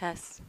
Test.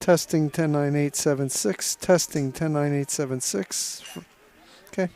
Testing 109876. Testing 109876. Okay.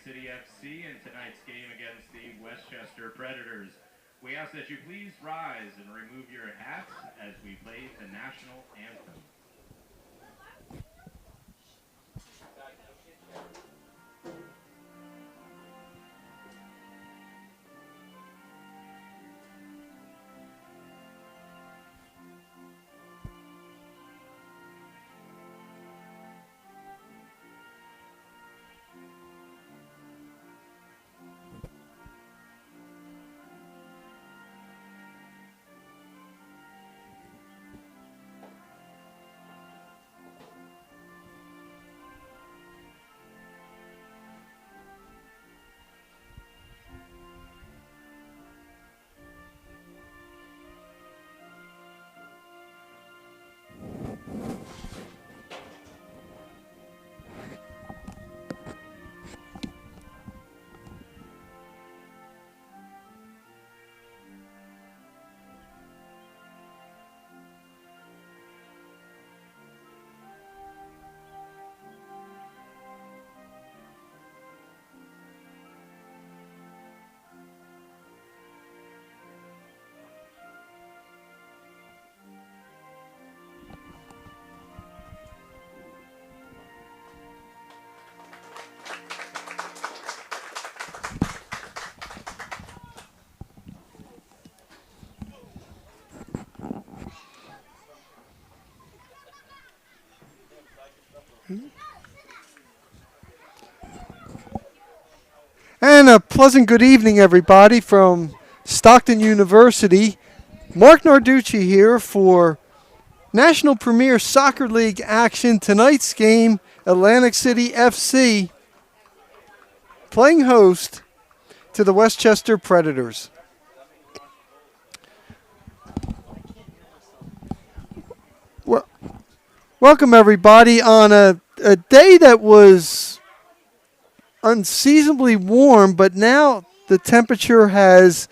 City FC in tonight's game against the Westchester Predators. We ask that you please rise and remove your hats as we play the national anthem. And a pleasant good evening, everybody, from Stockton University. Mark Narducci here for National Premier Soccer League action. Tonight's game, Atlantic City FC playing host to the Westchester Predators. Well, welcome, everybody, on a day that was unseasonably warm, but now the temperature has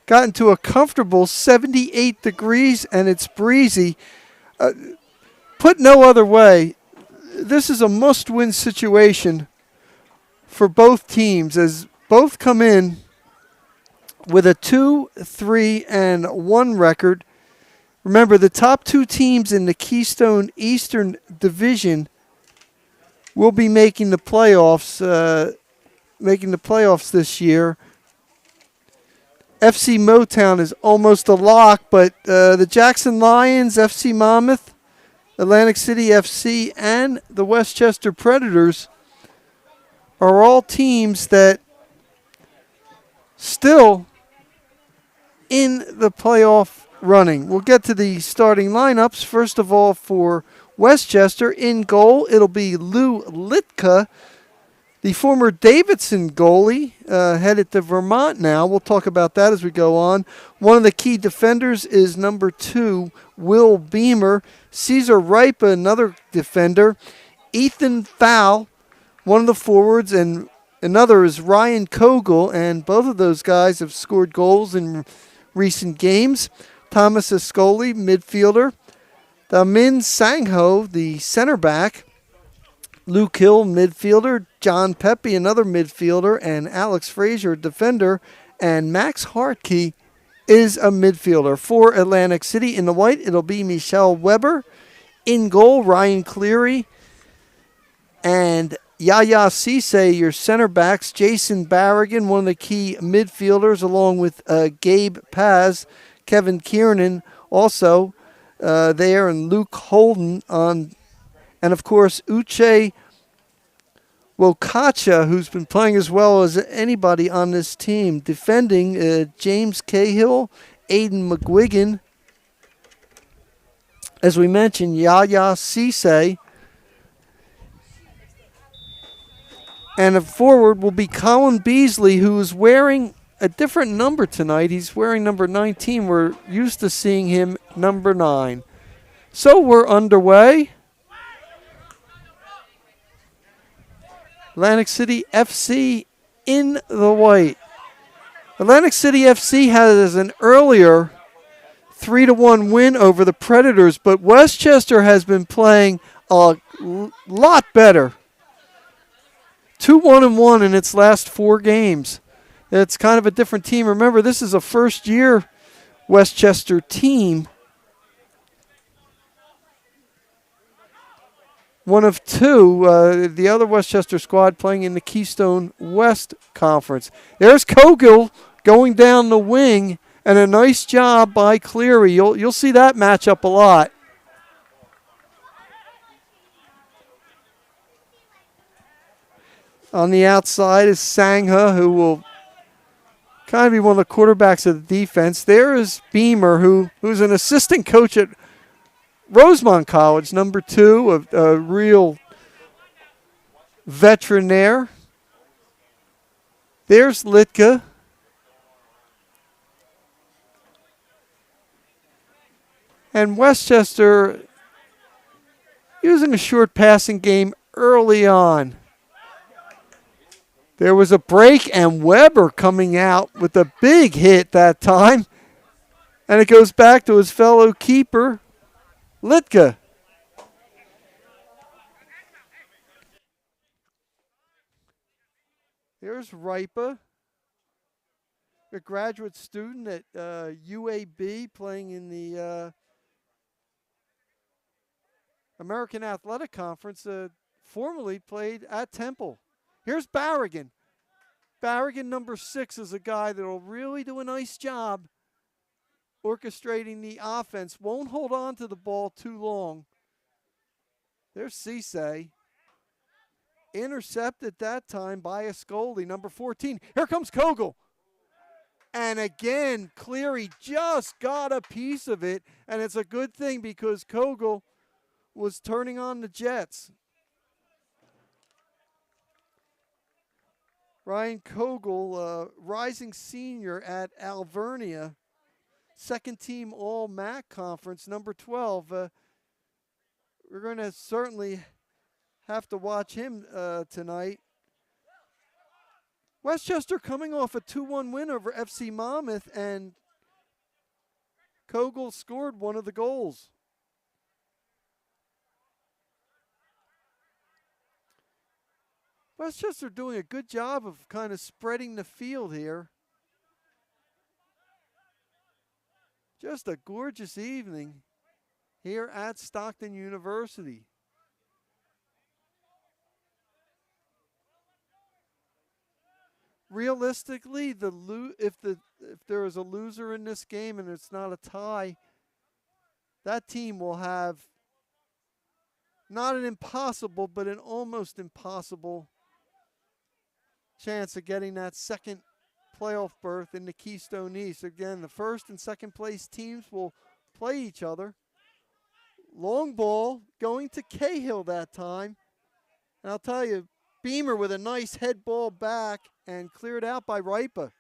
gotten to a comfortable 78 degrees and it's breezy. Put no other way, this is a must-win situation for both teams as both come in with a 2-3-1 record. Remember, the top two teams in the Keystone Eastern Division will be making the playoffs. This year. FC Motown is almost a lock, but the Jackson Lions, FC Monmouth, Atlantic City FC, and the Westchester Predators are all teams that still in the playoff running. We'll get to the starting lineups. First of all, for Westchester, in goal, it'll be Lou Litka, the former Davidson goalie, headed to Vermont now. We'll talk about that as we go on. One of the key defenders is number 2, Will Beamer. Caesar Ripa, another defender. Ethan Fowl, one of the forwards, and another is Ryan Kogel, and both of those guys have scored goals in recent games. Thomas Ascoli, midfielder. Damin Sangho, the center back. Luke Hill, midfielder. John Pepe, another midfielder. And Alex Frazier, defender. And Max Hartke is a midfielder. For Atlantic City, in the white, it'll be Michelle Weber. In goal, Ryan Cleary. And Yaya Cisse, your center backs. Jason Barrigan, one of the key midfielders, along with Gabe Paz. Kevin Kiernan also there, and Luke Holden on, and of course Uche Wokacha, who's been playing as well as anybody on this team. Defending, James Cahill, Aiden McGuigan. As we mentioned, Yaya Cisse. And a forward will be Colin Beasley, who is wearing a different number tonight. He's wearing number 19. We're used to seeing him number 9. So we're underway. Atlantic City FC in the white. Atlantic City FC has an earlier 3-1 win over the Predators, but Westchester has been playing a lot better. 2-1-1 in its last 4 games. It's kind of a different team. Remember, this is a first-year Westchester team. One of 2, the other Westchester squad playing in the Keystone West Conference. There's Cogill going down the wing, and a nice job by Cleary. You'll see that matchup a lot. On the outside is Sangha, who will kind of be one of the quarterbacks of the defense. There is Beamer, who's an assistant coach at Rosemont College, number 2, a real veteran there. There's Litka. And Westchester using a short passing game early on. There was a break, and Weber coming out with a big hit that time. And it goes back to his fellow keeper, Litka. There's Ripa, a graduate student at UAB playing in the American Athletic Conference, formerly played at Temple. Here's Barrigan. Barrigan, number 6, is a guy that will really do a nice job orchestrating the offense. Won't hold on to the ball too long. There's Cisse. Intercepted that time by Ascoli, number 14. Here comes Cogill. And again, Cleary just got a piece of it. And it's a good thing because Cogill was turning on the Jets. Ryan Cogill, rising senior at Alvernia, second team All-MAC Conference, number 12. We're going to certainly have to watch him tonight. Westchester coming off a 2-1 win over FC Monmouth, and Cogill scored one of the goals. Westchester doing a good job of kind of spreading the field here. Just a gorgeous evening here at Stockton University. Realistically, if there is a loser in this game and it's not a tie, that team will have not an impossible, but an almost impossible chance of getting that second playoff berth in the Keystone East. Again, the first and second place teams will play each other. Long ball going to Cahill that time. And I'll tell you, Beamer with a nice head ball back and cleared out by Ripa.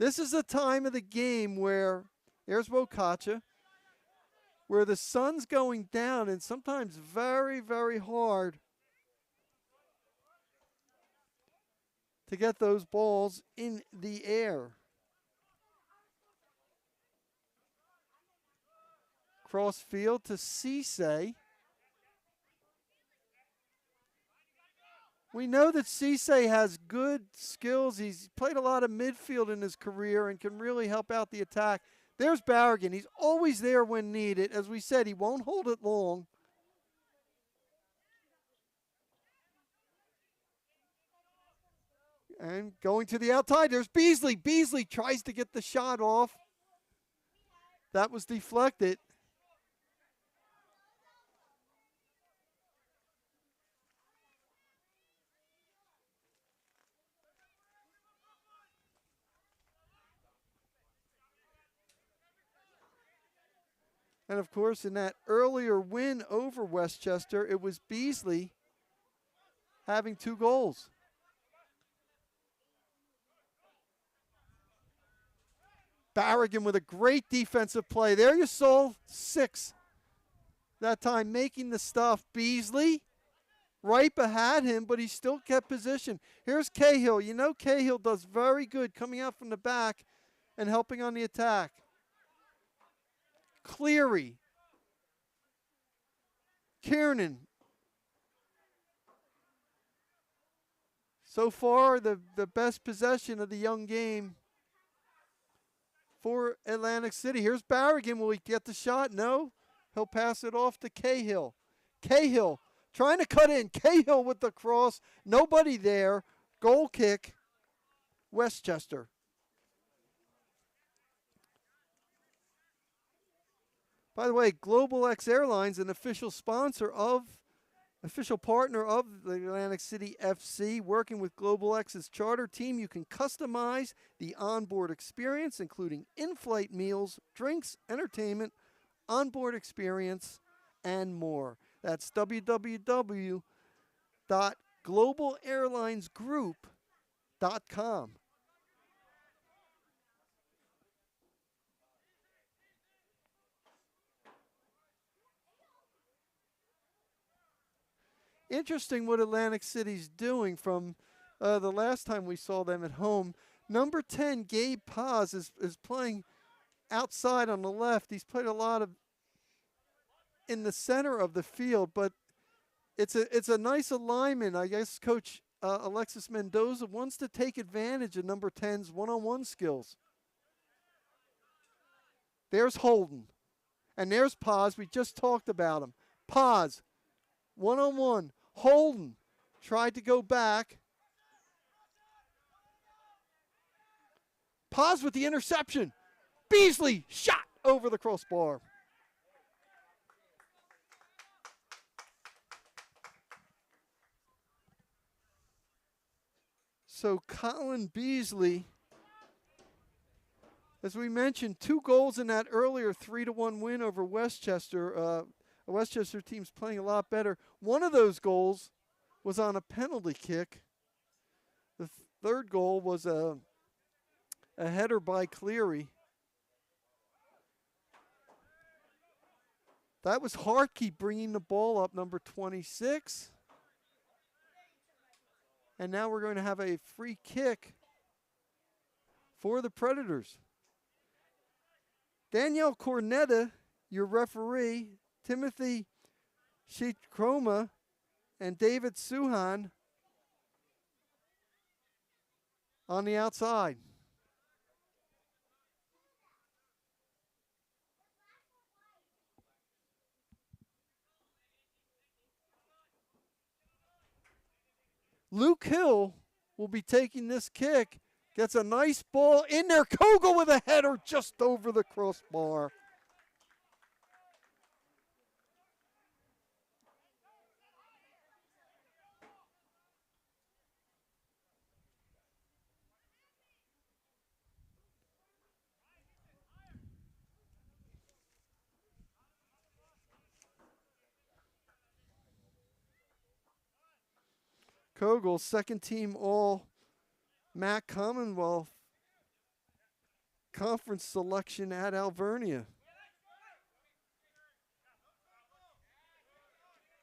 This is the time of the game where, there's Wokacha, where the sun's going down and sometimes very, very hard to get those balls in the air. Cross field to Cisse. We know that Cisse has good skills. He's played a lot of midfield in his career and can really help out the attack. There's Barrigan. He's always there when needed. As we said, he won't hold it long. And going to the outside, there's Beasley. Beasley tries to get the shot off. That was deflected. And, of course, in that earlier win over Westchester, it was Beasley having 2 goals. Barrigan with a great defensive play. There you saw 6 that time making the stuff. Beasley, Ripa had him, but he still kept position. Here's Cahill. You know Cahill does very good coming out from the back and helping on the attack. Cleary. Kiernan. So far, the best possession of the young game for Atlantic City. Here's Barrigan. Will he get the shot? No. He'll pass it off to Cahill. Cahill trying to cut in. Cahill with the cross. Nobody there. Goal kick. Westchester. By the way, Global X Airlines, an official partner of the Atlantic City FC, working with Global X's charter team, you can customize the onboard experience, including in-flight meals, drinks, entertainment, onboard experience, and more. That's www.globalairlinesgroup.com. Interesting what Atlantic City's doing from the last time we saw them at home. Number 10, Gabe Paz, is playing outside on the left. He's played a lot of in the center of the field, but it's a nice alignment. I guess Coach Alexis Mendoza wants to take advantage of number 10's one-on-one skills. There's Holden. And there's Paz. We just talked about him. Paz, one-on-one. Holden tried to go back. Paz with the interception. Beasley shot over the crossbar. So Colin Beasley, as we mentioned, 2 goals in that earlier 3-1 win over Westchester. The Westchester team's playing a lot better. One of those goals was on a penalty kick. The third goal was a header by Cleary. That was Hartke bringing the ball up, number 26. And now we're going to have a free kick for the Predators. Danielle Cornetta, your referee, Timothy Sheetkroma, and David Suhan on the outside. Luke Hill will be taking this kick. Gets a nice ball in there. Kogel with a header just over the crossbar. Kogel, second team all MAC Commonwealth Conference selection at Alvernia.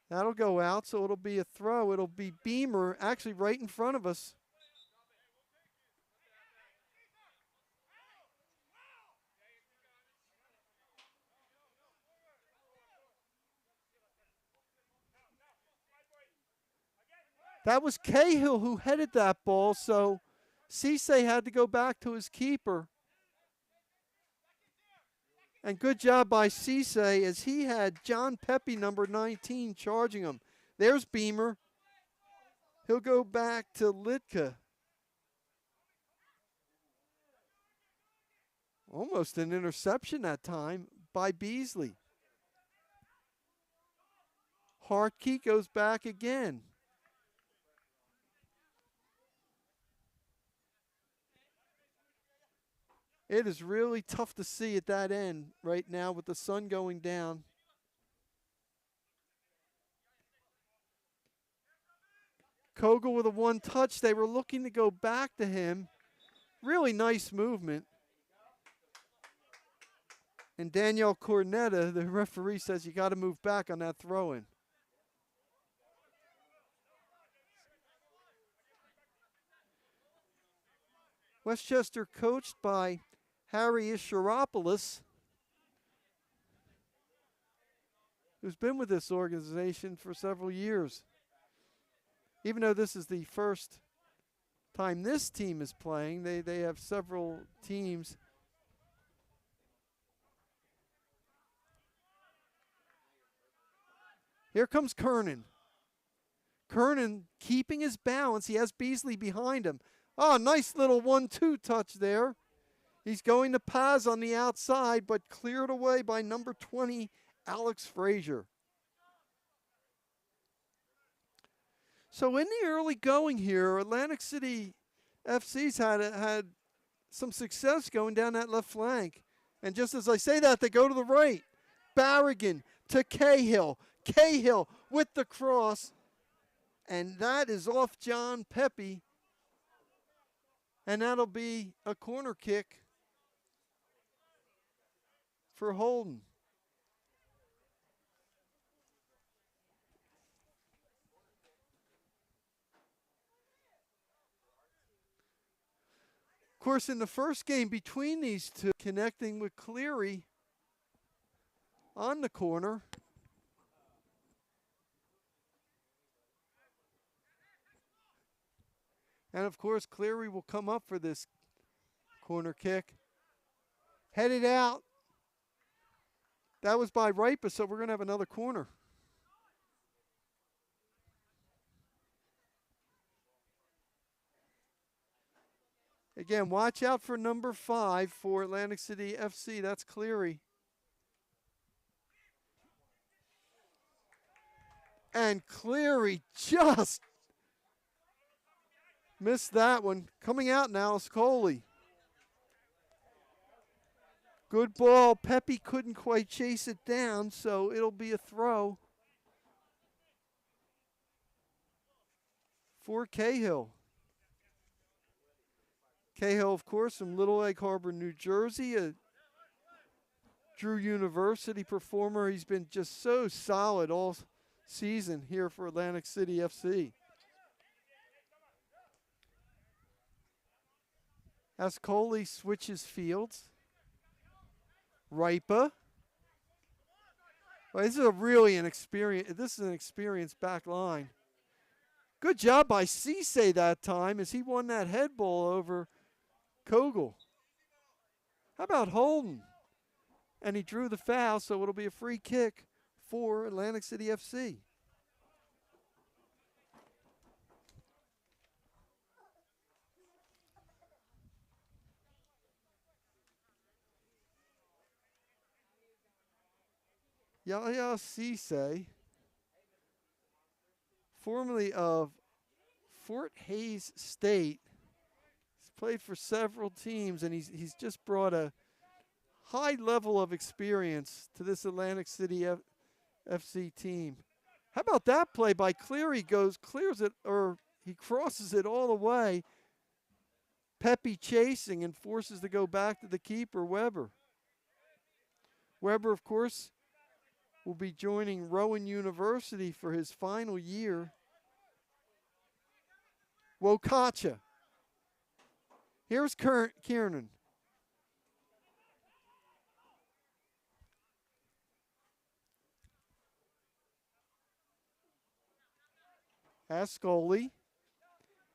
That'll go out, so it'll be a throw. It'll be Beamer, actually right in front of us. That was Cahill who headed that ball, so Cisse had to go back to his keeper. And good job by Cisse as he had John Pepe, number 19, charging him. There's Beamer. He'll go back to Litka. Almost an interception that time by Beasley. Hartke goes back again. It is really tough to see at that end right now with the sun going down. Kogel with a one touch. They were looking to go back to him. Really nice movement. And Danielle Cornetta, the referee, says you got to move back on that throw-in. Westchester coached by Harry Ishiropoulos, who's been with this organization for several years. Even though this is the first time this team is playing. They have several teams. Here comes Kernan. Kernan keeping his balance. He has Beasley behind him. Oh, nice little 1-2 touch there. He's going to Paz on the outside, but cleared away by number 20, Alex Frazier. So in the early going here, Atlantic City FC's had some success going down that left flank. And just as I say that, they go to the right. Barrigan to Cahill. Cahill with the cross. And that is off John Pepe. And that'll be a corner kick for Holden. Of course, in the first game between these two, connecting with Cleary on the corner. And, of course, Cleary will come up for this corner kick. Headed out. That was by Ripa, so we're going to have another corner. Again, watch out for number 5 for Atlantic City FC. That's Cleary. And Cleary just missed that one. Coming out now is Coley. Good ball. Pepe couldn't quite chase it down, so it'll be a throw for Cahill. Cahill, of course, from Little Egg Harbor, New Jersey, a Drew University performer. He's been just so solid all season here for Atlantic City FC. As Coley switches fields. Ripa. Well, this is an experienced back line. Good job by Cisse that time as he won that head ball over Kogel. How about Holden? And he drew the foul, so it'll be a free kick for Atlantic City FC. Yahya Cisse, formerly of Fort Hays State. He's played for several teams, and he's just brought a high level of experience to this Atlantic City FC team. How about that play by Cleary? Clears it, or he crosses it all the way. Pepe chasing and forces to go back to the keeper, Weber. Weber, of course, will be joining Rowan University for his final year. Wokacha. Here's Kiernan. Ascoli.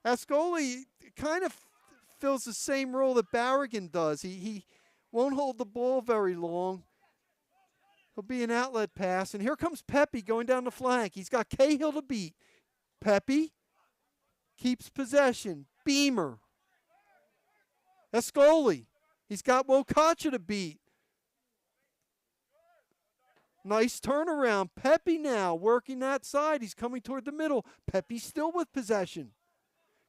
Ascoli kind of fills the same role that Barrigan does. He won't hold the ball very long. He'll be an outlet pass. And here comes Pepe going down the flank. He's got Cahill to beat. Pepe keeps possession. Beamer. Ascoli. He's got Wokacha to beat. Nice turnaround. Pepe now working that side. He's coming toward the middle. Pepe still with possession.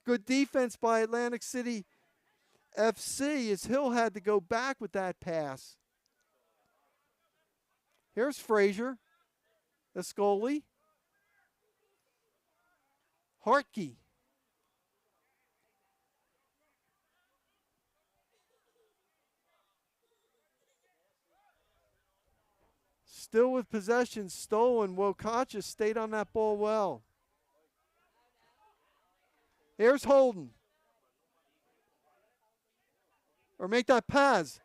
Good defense by Atlantic City FC as Hill had to go back with that pass. Here's Frazier. Ascoli. Hartke. Still with possession, stolen. Wokacha stayed on that ball well. Here's Holden. Or make that Paz.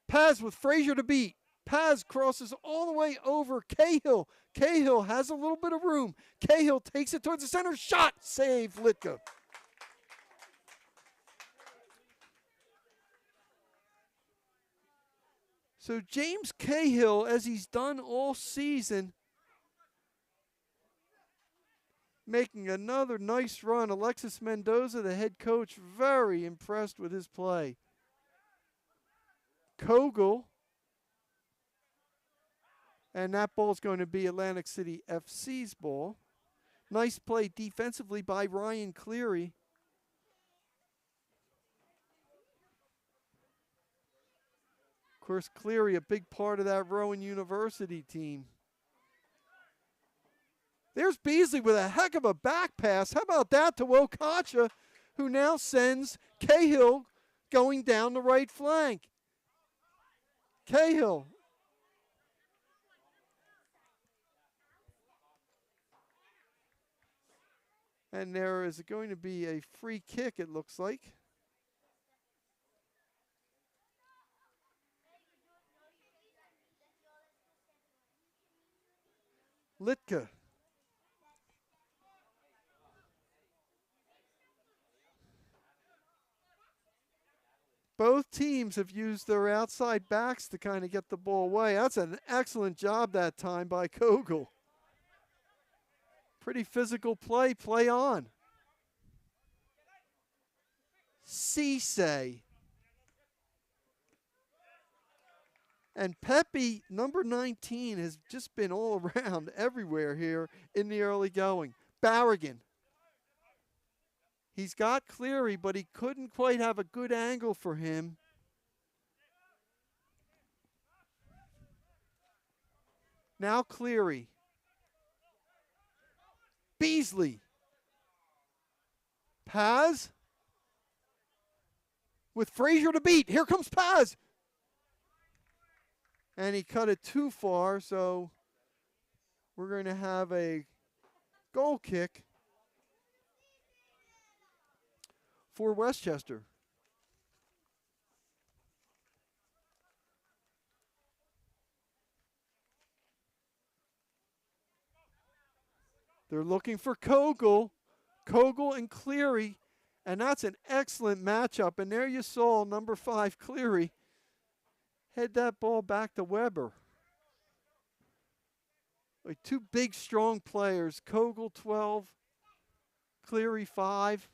Paz with Frazier to beat. Paz crosses all the way over Cahill. Cahill has a little bit of room. Cahill takes it towards the center. Shot! Save, Litka. So James Cahill, as he's done all season, making another nice run. Alexis Mendoza, the head coach, very impressed with his play. Kogel, and that ball's going to be Atlantic City FC's ball. Nice play defensively by Ryan Cleary. Of course, Cleary, a big part of that Rowan University team. There's Beasley with a heck of a back pass. How about that to Wokacha, who now sends Cahill going down the right flank. Cahill. And there is going to be a free kick, it looks like. Litka. Both teams have used their outside backs to kind of get the ball away. That's an excellent job that time by Kogel. Pretty physical play. Play on. Cisse. And Pepe, number 19, has just been all around everywhere here in the early going. Barrigan. He's got Cleary, but he couldn't quite have a good angle for him. Now Cleary. Beasley. Paz. With Frazier to beat. Here comes Paz. And he cut it too far, so we're going to have a goal kick for Westchester. They're looking for Kogel and Cleary, and that's an excellent matchup. And there you saw number 5, Cleary, head that ball back to Weber. Like two big, strong players. Kogel, 12. Cleary, 5.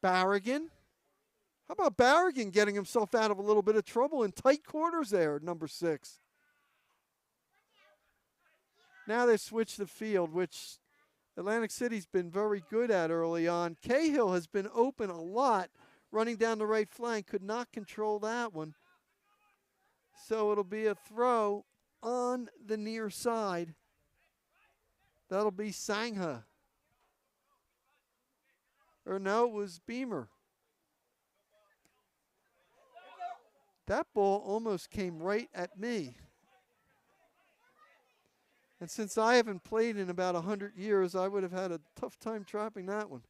Barrigan. How about Barrigan getting himself out of a little bit of trouble in tight quarters there, number 6. Now they switch the field, which Atlantic City's been very good at early on. Cahill has been open a lot, running down the right flank. Could not control that one. So it'll be a throw on the near side. That'll be Sangha. Or no, it was Beamer. That ball almost came right at me. And since I haven't played in about 100 years, I would have had a tough time trapping that one.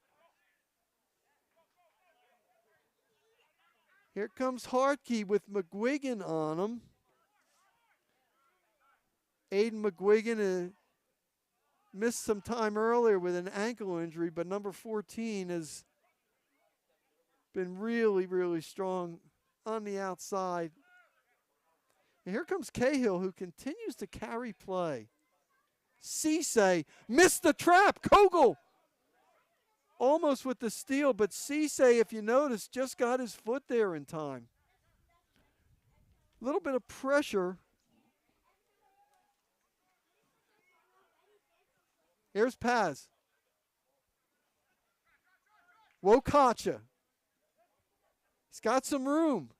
Here comes Hartke with McGuigan on him. Aiden McGuigan missed some time earlier with an ankle injury, but number 14 has been really, really strong on the outside. And here comes Cahill, who continues to carry play. Cisse missed the trap. Kogel almost with the steal, but Cisse, if you notice, just got his foot there in time. A little bit of pressure. Here's Paz. Wokacha. He's got some room.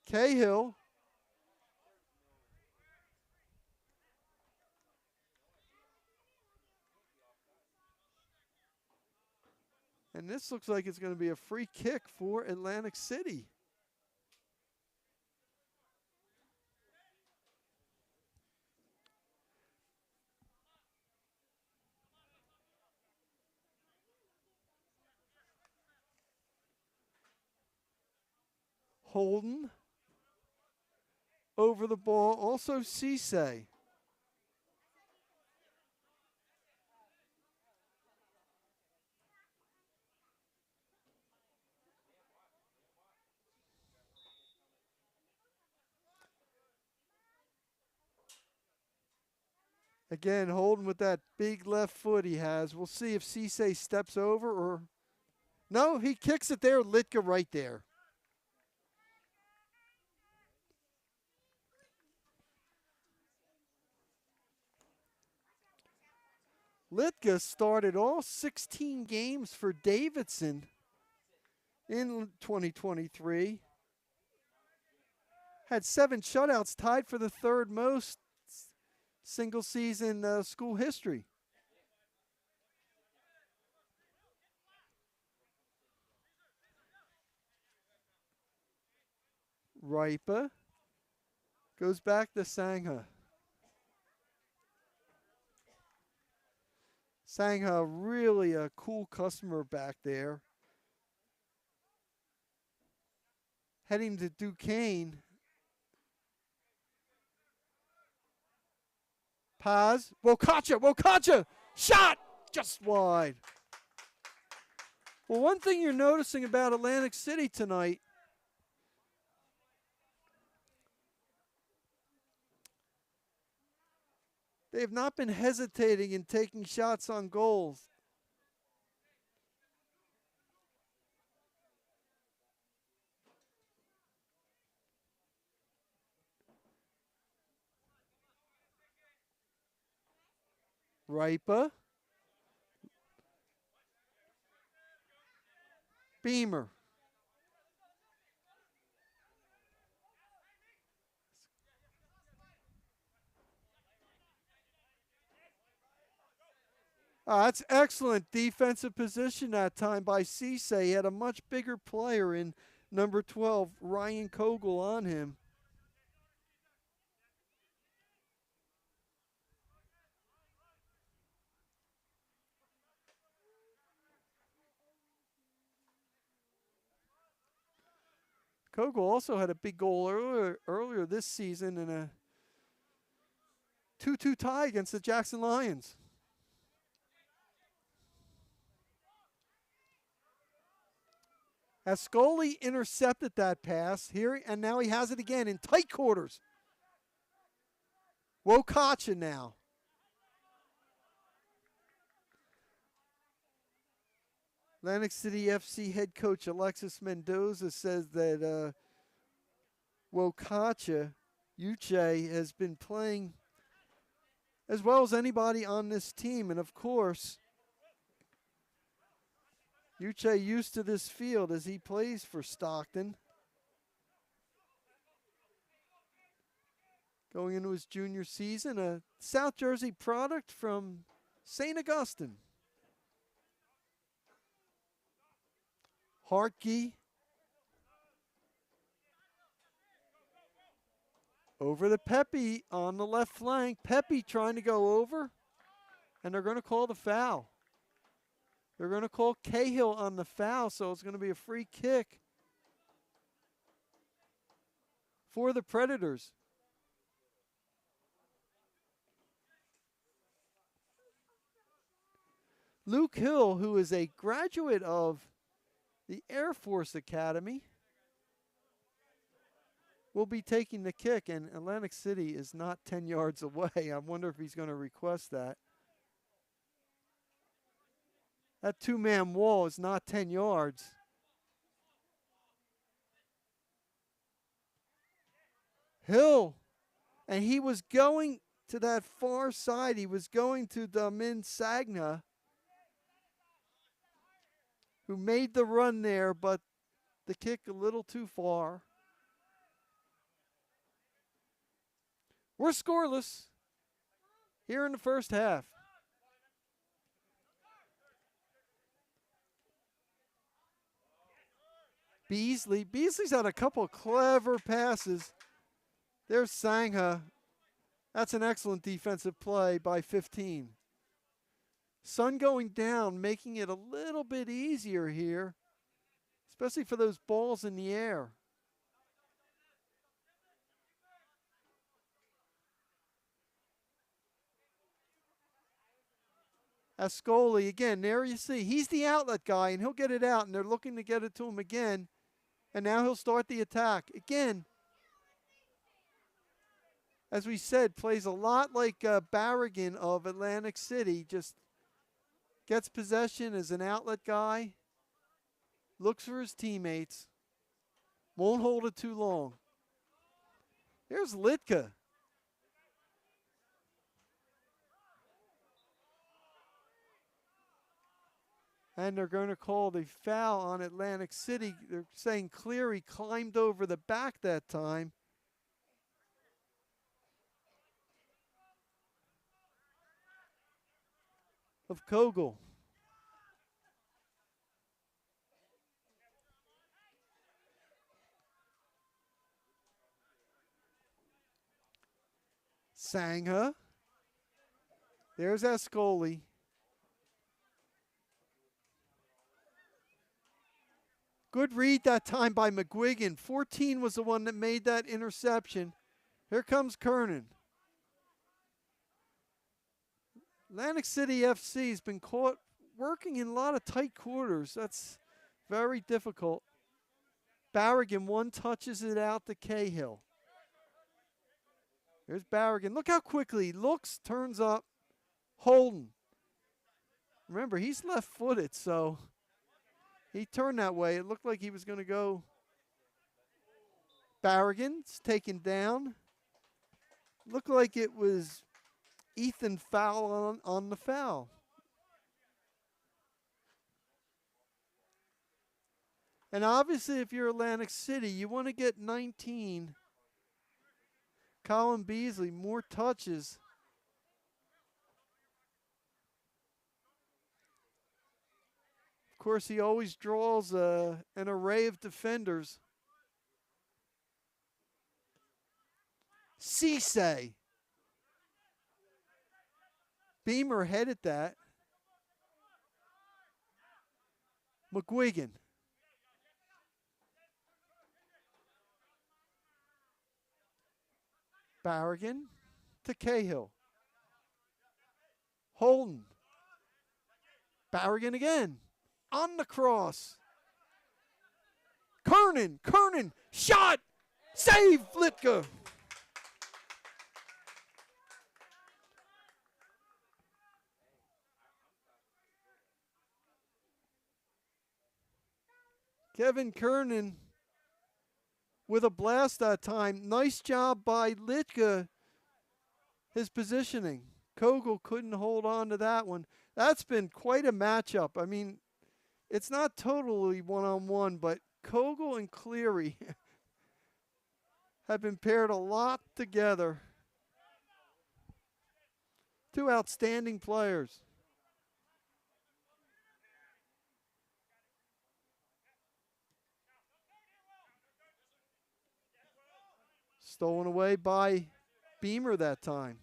Cahill. And this looks like it's going to be a free kick for Atlantic City. Holden over the ball. Also Cisse. Again, holding with that big left foot he has. We'll see if Cisse steps over or... No, he kicks it there. Litka right there. Litka started all 16 games for Davidson in 2023. Had 7 shutouts, tied for the third most single season school history. Ripa goes back to Sangha. Sangha, really a cool customer back there. Heading to Duquesne. Paz. Wokacha! Shot! Just wide. Well, one thing you're noticing about Atlantic City tonight, they have not been hesitating in taking shots on goals. Ripa. Beamer. That's excellent defensive position that time by Cisse. He had a much bigger player in number 12, Ryan Kogel, on him. Kogel also had a big goal earlier this season in a 2-2 tie against the Jackson Lions. Ascoli intercepted that pass here, and now he has it again in tight quarters. Wokacha now. Atlantic City FC head coach Alexis Mendoza says that Wokacha, Uche, has been playing as well as anybody on this team. And, of course, Uche used to this field as he plays for Stockton. Going into his junior season, a South Jersey product from St. Augustine. Hartke over to Pepe on the left flank. Pepe trying to go over, and they're going to call the foul. They're going to call Cahill on the foul, so it's going to be a free kick for the Predators. Luke Hill, who is a graduate of the Air Force Academy, will be taking the kick, and Atlantic City is not 10 yards away. I wonder if he's going to request that. That two-man wall is not 10 yards. Hill, and he was going to that far side. He was going to Damin Sagna, who made the run there, but the kick a little too far. We're scoreless here in the first half. Beasley's had a couple of clever passes. There's Sangha. That's an excellent defensive play by 15. Sun going down, making it a little bit easier here, especially for those balls in the air. Ascoli, again, there you see, he's the outlet guy, and he'll get it out, and they're looking to get it to him again, and now he'll start the attack. Again, as we said, plays a lot like Barrigan of Atlantic City. Just gets possession as an outlet guy, looks for his teammates, won't hold it too long. Here's Litka. And they're going to call the foul on Atlantic City. They're saying Cleary climbed over the back that time. Of Kogel. Sangha. There's Ascoli. Good read that time by McGuigan. 14 was the one that made that interception. Here comes Kernan. Atlantic City FC has been caught working in a lot of tight quarters. That's very difficult. Barrigan, one touches it out to Cahill. Here's Barrigan. Look how quickly he looks, turns up. Holden. Remember, he's left-footed, so he turned that way. It looked like he was going to go. Barrigan's taken down. Looked like it was Ethan foul on the foul. And obviously, if you're Atlantic City, you want to get 19. Colin Beasley, more touches. Of course, he always draws an array of defenders. Cisse. Beamer headed that. McGuigan. Barrigan to Cahill. Holden. Barrigan again. On the cross. Kernan. Shot. Save Litka. Kevin Kernan with a blast that time. Nice job by Litka. His positioning. Kogel couldn't hold on to that one. That's been quite a matchup. I mean, it's not totally one-on-one, but Kogel and Cleary have been paired a lot together. Two outstanding players. Stolen away by Beamer that time.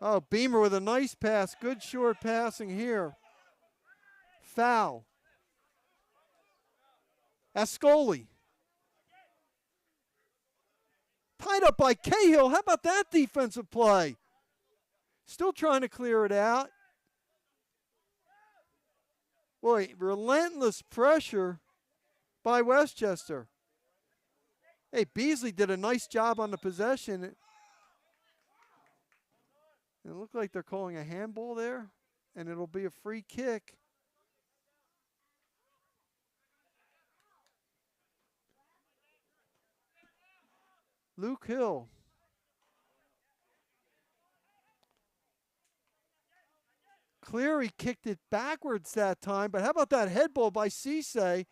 Oh, Beamer with a nice pass. Good short passing here. Foul. Ascoli. Tied up by Cahill. How about that defensive play? Still trying to clear it out. Boy, relentless pressure by Westchester. Hey, Beasley did a nice job on the possession. It looked like they're calling a handball there, and it'll be a free kick. Luke Hill. Cleary kicked it backwards that time, but how about that head ball by Cisse?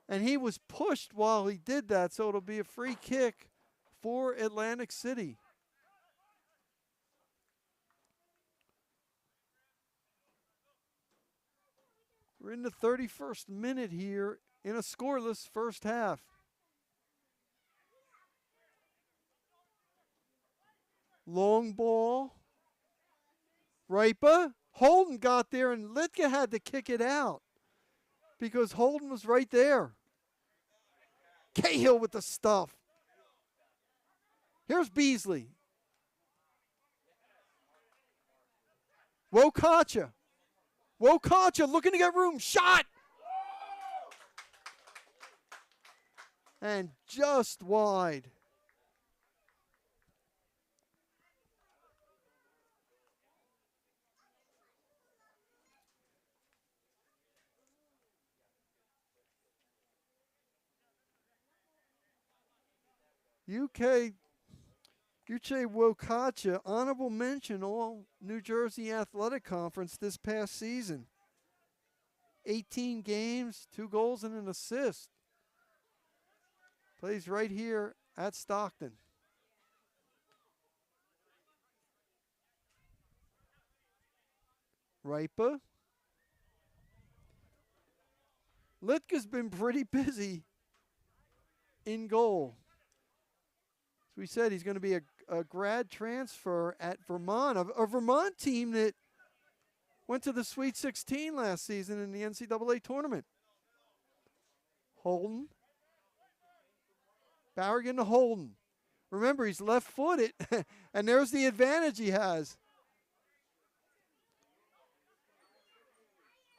And he was pushed while he did that, so it'll be a free kick for Atlantic City. We're in the 31st minute here in a scoreless first half. Long ball. Ripa. Holden got there and Litka had to kick it out because Holden was right there. Cahill with the stuff. Here's Beasley. Wokacha looking to get room. Shot! And just wide. UK Uche Wokacha, honorable mention All New Jersey Athletic Conference this past season. 18 games, 2 goals and an assist. Plays right here at Stockton. Ripa. Litka's been pretty busy in goal. As we said, he's going to be a grad transfer at Vermont, a Vermont team that went to the Sweet 16 last season in the NCAA tournament. Holden. Barrigan to Holden. Remember, he's left-footed, and there's the advantage he has.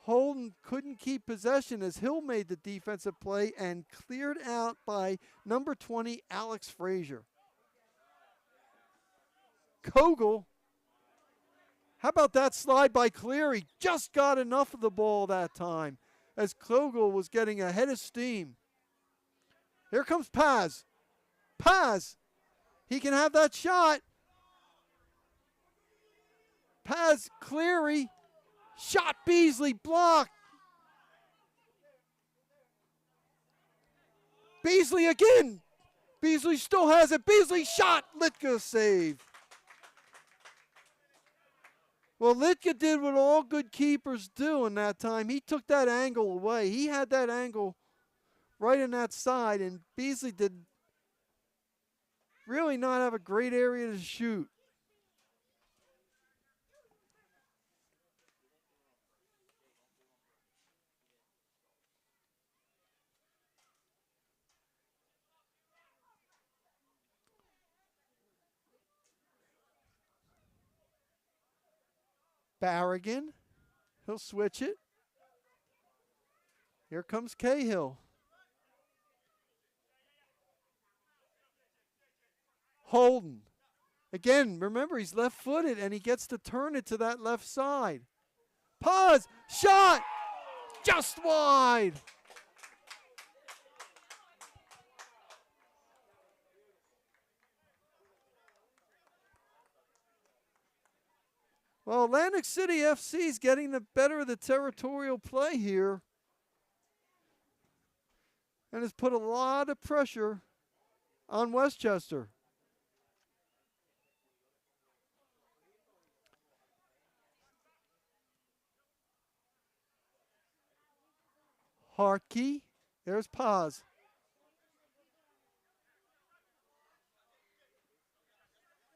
Holden couldn't keep possession as Hill made the defensive play and cleared out by number 20, Alex Frazier. Kogel. How about that slide by Cleary? Just got enough of the ball that time as Kogel was getting a head of steam. Here comes Paz. Paz. He can have that shot. Paz, Cleary. Shot Beasley, blocked. Beasley again. Beasley still has it. Beasley shot. Litka save. Well, Litka did what all good keepers do in that time. He took that angle away. He had that angle right in that side, and Beasley did really not have a great area to shoot. Barrigan. He'll switch it. Here comes Cahill. Holden. Again, remember, he's left-footed, and he gets to turn it to that left side. Pause. Shot. Just wide. Well, Atlantic City FC is getting the better of the territorial play here and has put a lot of pressure on Westchester. Hartke. There's Paz.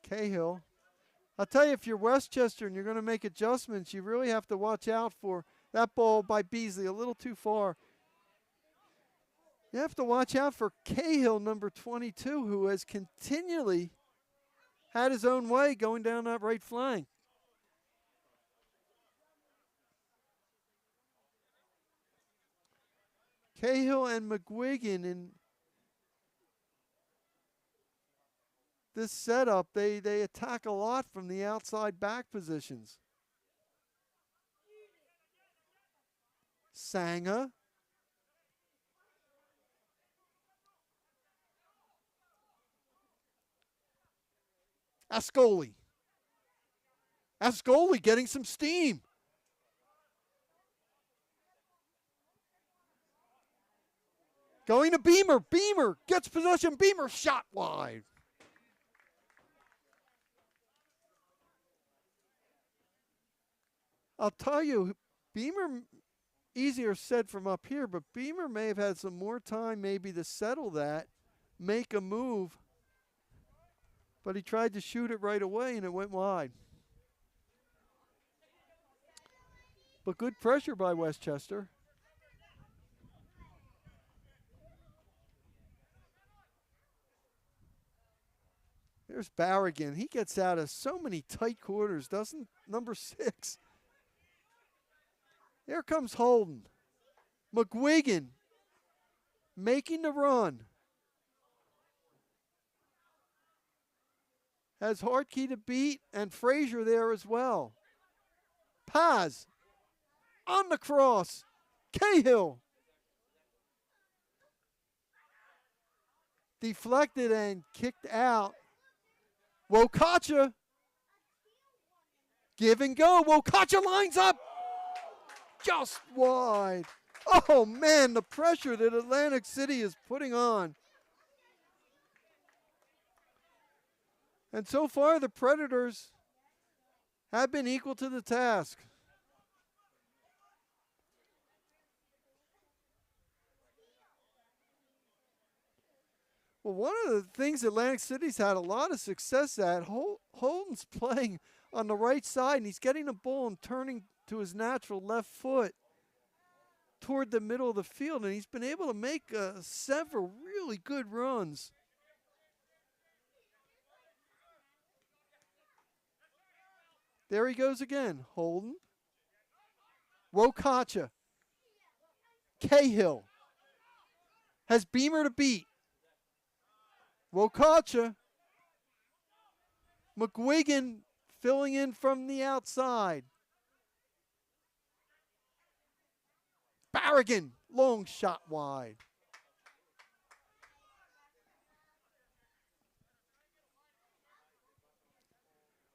Cahill. I'll tell you, if you're Westchester and you're going to make adjustments, you really have to watch out for that ball by Beasley, a little too far. You have to watch out for Cahill, number 22, who has continually had his own way going down that right flank. Cahill and McGuigan in this setup, they attack a lot from the outside back positions. Sanga. Ascoli. Ascoli getting some steam. Going to Beamer. Beamer gets possession. Beamer shot wide. I'll tell you, Beamer, easier said from up here, but Beamer may have had some more time maybe to settle that, make a move, but he tried to shoot it right away and it went wide. But good pressure by Westchester. There's Barrigan. He gets out of so many tight quarters, doesn't number 6? Here comes Holden. McGuigan making the run. Has Hartke to beat and Frazier there as well. Paz on the cross. Cahill. deflected and kicked out. Wokacha. Give and go. Wokacha lines up. Just wide. Oh, man, the pressure that Atlantic City is putting on. And so far, the Predators have been equal to the task. Well, one of the things Atlantic City's had a lot of success at, Holden's playing on the right side, and he's getting the ball and turning to his natural left foot toward the middle of the field, and he's been able to make several really good runs. There he goes again. Holden. Wokacha. Cahill. Has Beamer to beat. Wokacha. McGuigan filling in from the outside. Barrigan. Long shot wide.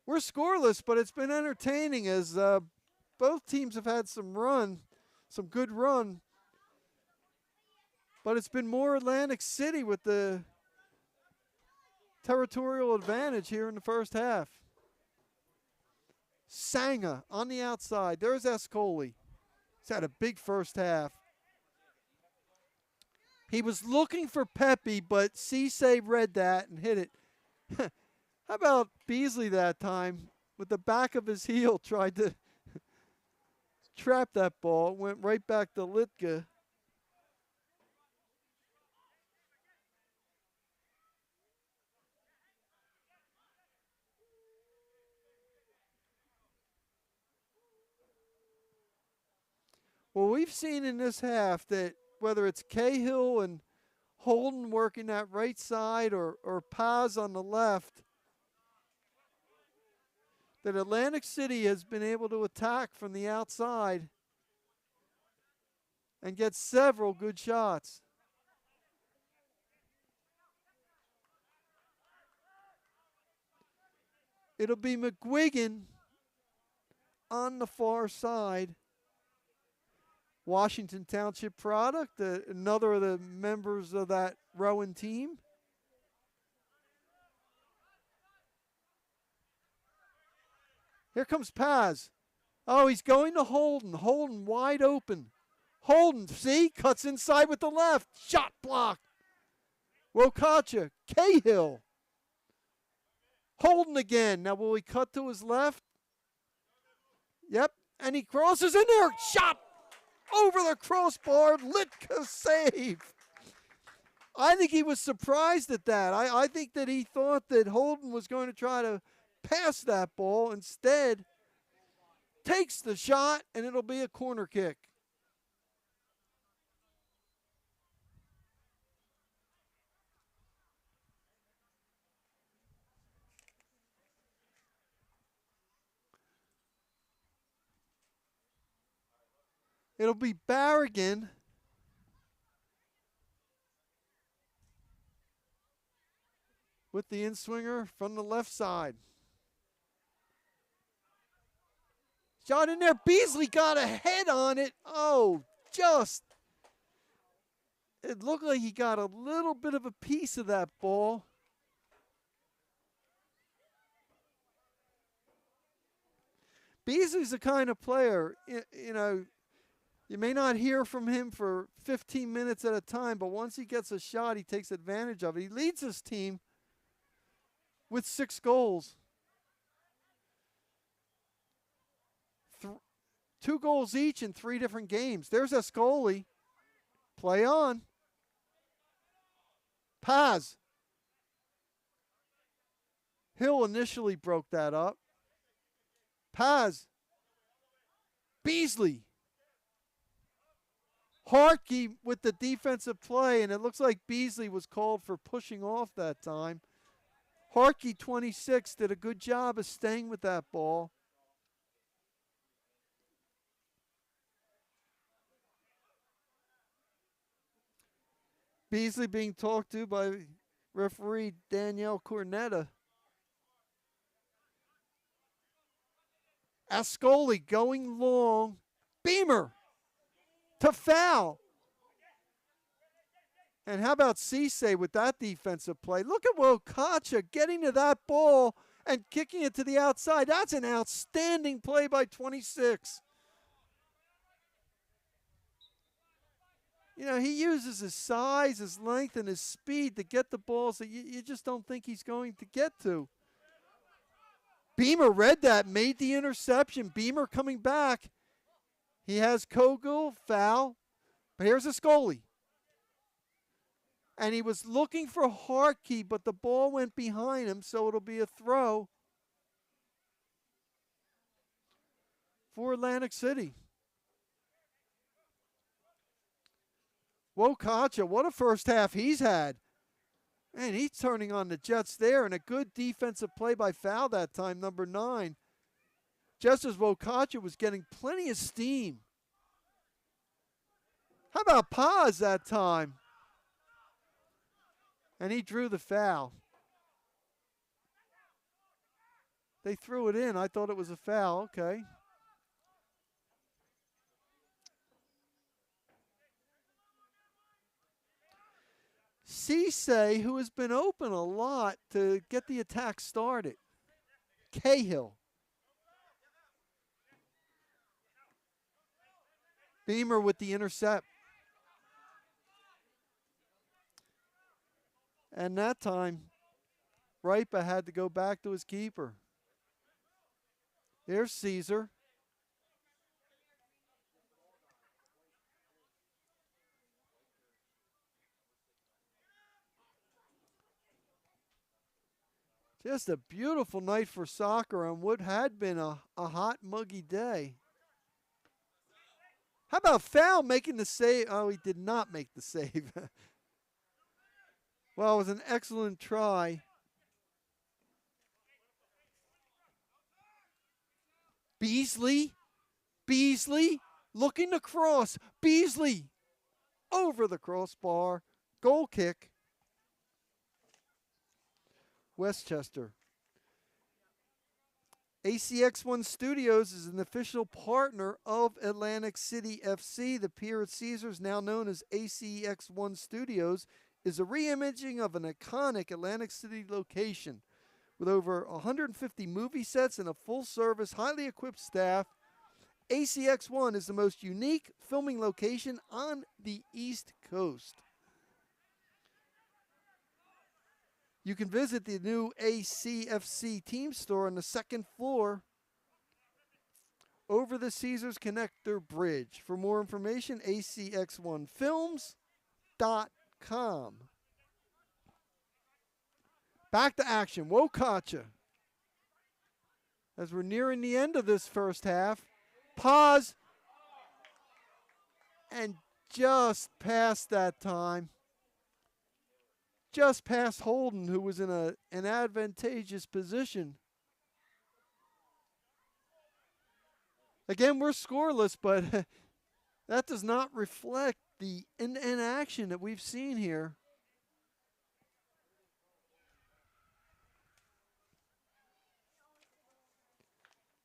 We're scoreless, but it's been entertaining as both teams have had some good run. But it's been more Atlantic City with the territorial advantage here in the first half. Sanga on the outside. There's Escoli. He's had a big first half. He was looking for Pepe, but Cisse read that and hit it. How about Beasley that time? With the back of his heel, tried to trap that ball. Went right back to Litka. Well, we've seen in this half that whether it's Cahill and Holden working that right side or Paz on the left, that Atlantic City has been able to attack from the outside and get several good shots. It'll be McGuigan on the far side. Washington Township product, another of the members of that Rowan team. Here comes Paz. Oh, he's going to Holden. Holden wide open. Holden, see, cuts inside with the left. Shot blocked. Wokacha, Cahill. Holden again. Now will he cut to his left? Yep, and he crosses in there. Shot over the crossbar. Litka save. I think he was surprised at that. I think that he thought that Holden was going to try to pass that ball. Instead, takes the shot, and it'll be a corner kick. It'll be Barrigan. With the in-swinger from the left side. Shot in there. Beasley got a head on it. Oh, just. It looked like he got a little bit of a piece of that ball. Beasley's the kind of player, you know, you may not hear from him for 15 minutes at a time, but once he gets a shot, he takes advantage of it. He leads his team with 6 goals. 2 goals each in 3 different games. There's Escoli. Play on. Paz. Hill initially broke that up. Paz. Beasley. Hartke with the defensive play, and it looks like Beasley was called for pushing off that time. Hartke, 26, did a good job of staying with that ball. Beasley being talked to by Referee Danielle Cornetta. Ascoli going long. Beamer to foul. And how about Cisse with that defensive play? Look at Wokacha getting to that ball and kicking it to the outside. That's an outstanding play by 26. You know, he uses his size, his length, and his speed to get the balls that you just don't think he's going to get to. Beamer read that, made the interception. Beamer coming back. He has Kogel, foul. But here's Ascoli. And he was looking for Harkey, but the ball went behind him, so it'll be a throw for Atlantic City. Wokacha, what a first half he's had. Man, he's turning on the Jets there, and a good defensive play by foul that time, number 9. Just as Wokacha was getting plenty of steam. How about Paz that time? And he drew the foul. They threw it in. I thought it was a foul. Okay. Cisse, who has been open a lot to get the attack started. Cahill. Beamer with the intercept. And that time, Ripa had to go back to his keeper. There's Caesar. Just a beautiful night for soccer on what had been a hot, muggy day. How about Foul making the save? Oh, he did not make the save. Well, it was an excellent try. Beasley looking to cross. Beasley over the crossbar. Goal kick. Westchester. ACX1 Studios is an official partner of Atlantic City FC. The pier at Caesars, now known as ACX1 Studios, is a reimaging of an iconic Atlantic City location. With over 150 movie sets and a full-service, highly equipped staff, ACX1 is the most unique filming location on the East Coast. You can visit the new ACFC team store on the second floor over the Caesars Connector Bridge. For more information, acx1films.com. Back to action. Wokacha. As we're nearing the end of this first half. Pause. And just past that time. Just past Holden, who was in an advantageous position. Again, we're scoreless, but that does not reflect the inaction that we've seen here.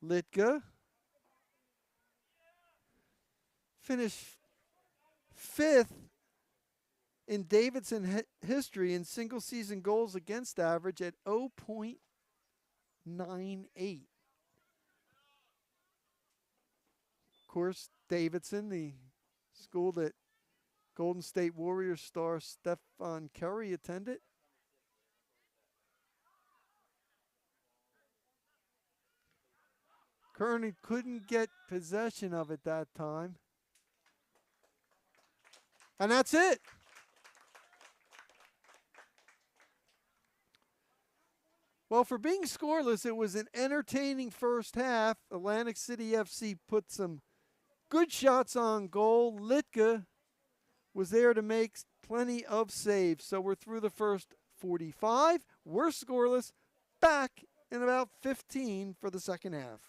Litka finished 5th in Davidson history in single-season goals against average at 0.98. Of course, Davidson, the school that Golden State Warriors star Stephen Curry attended. Kearney couldn't get possession of it that time. And that's it. Well, for being scoreless, it was an entertaining first half. Atlantic City FC put some good shots on goal. Litka was there to make plenty of saves. So we're through the first 45. We're scoreless. Back in about 15 for the second half.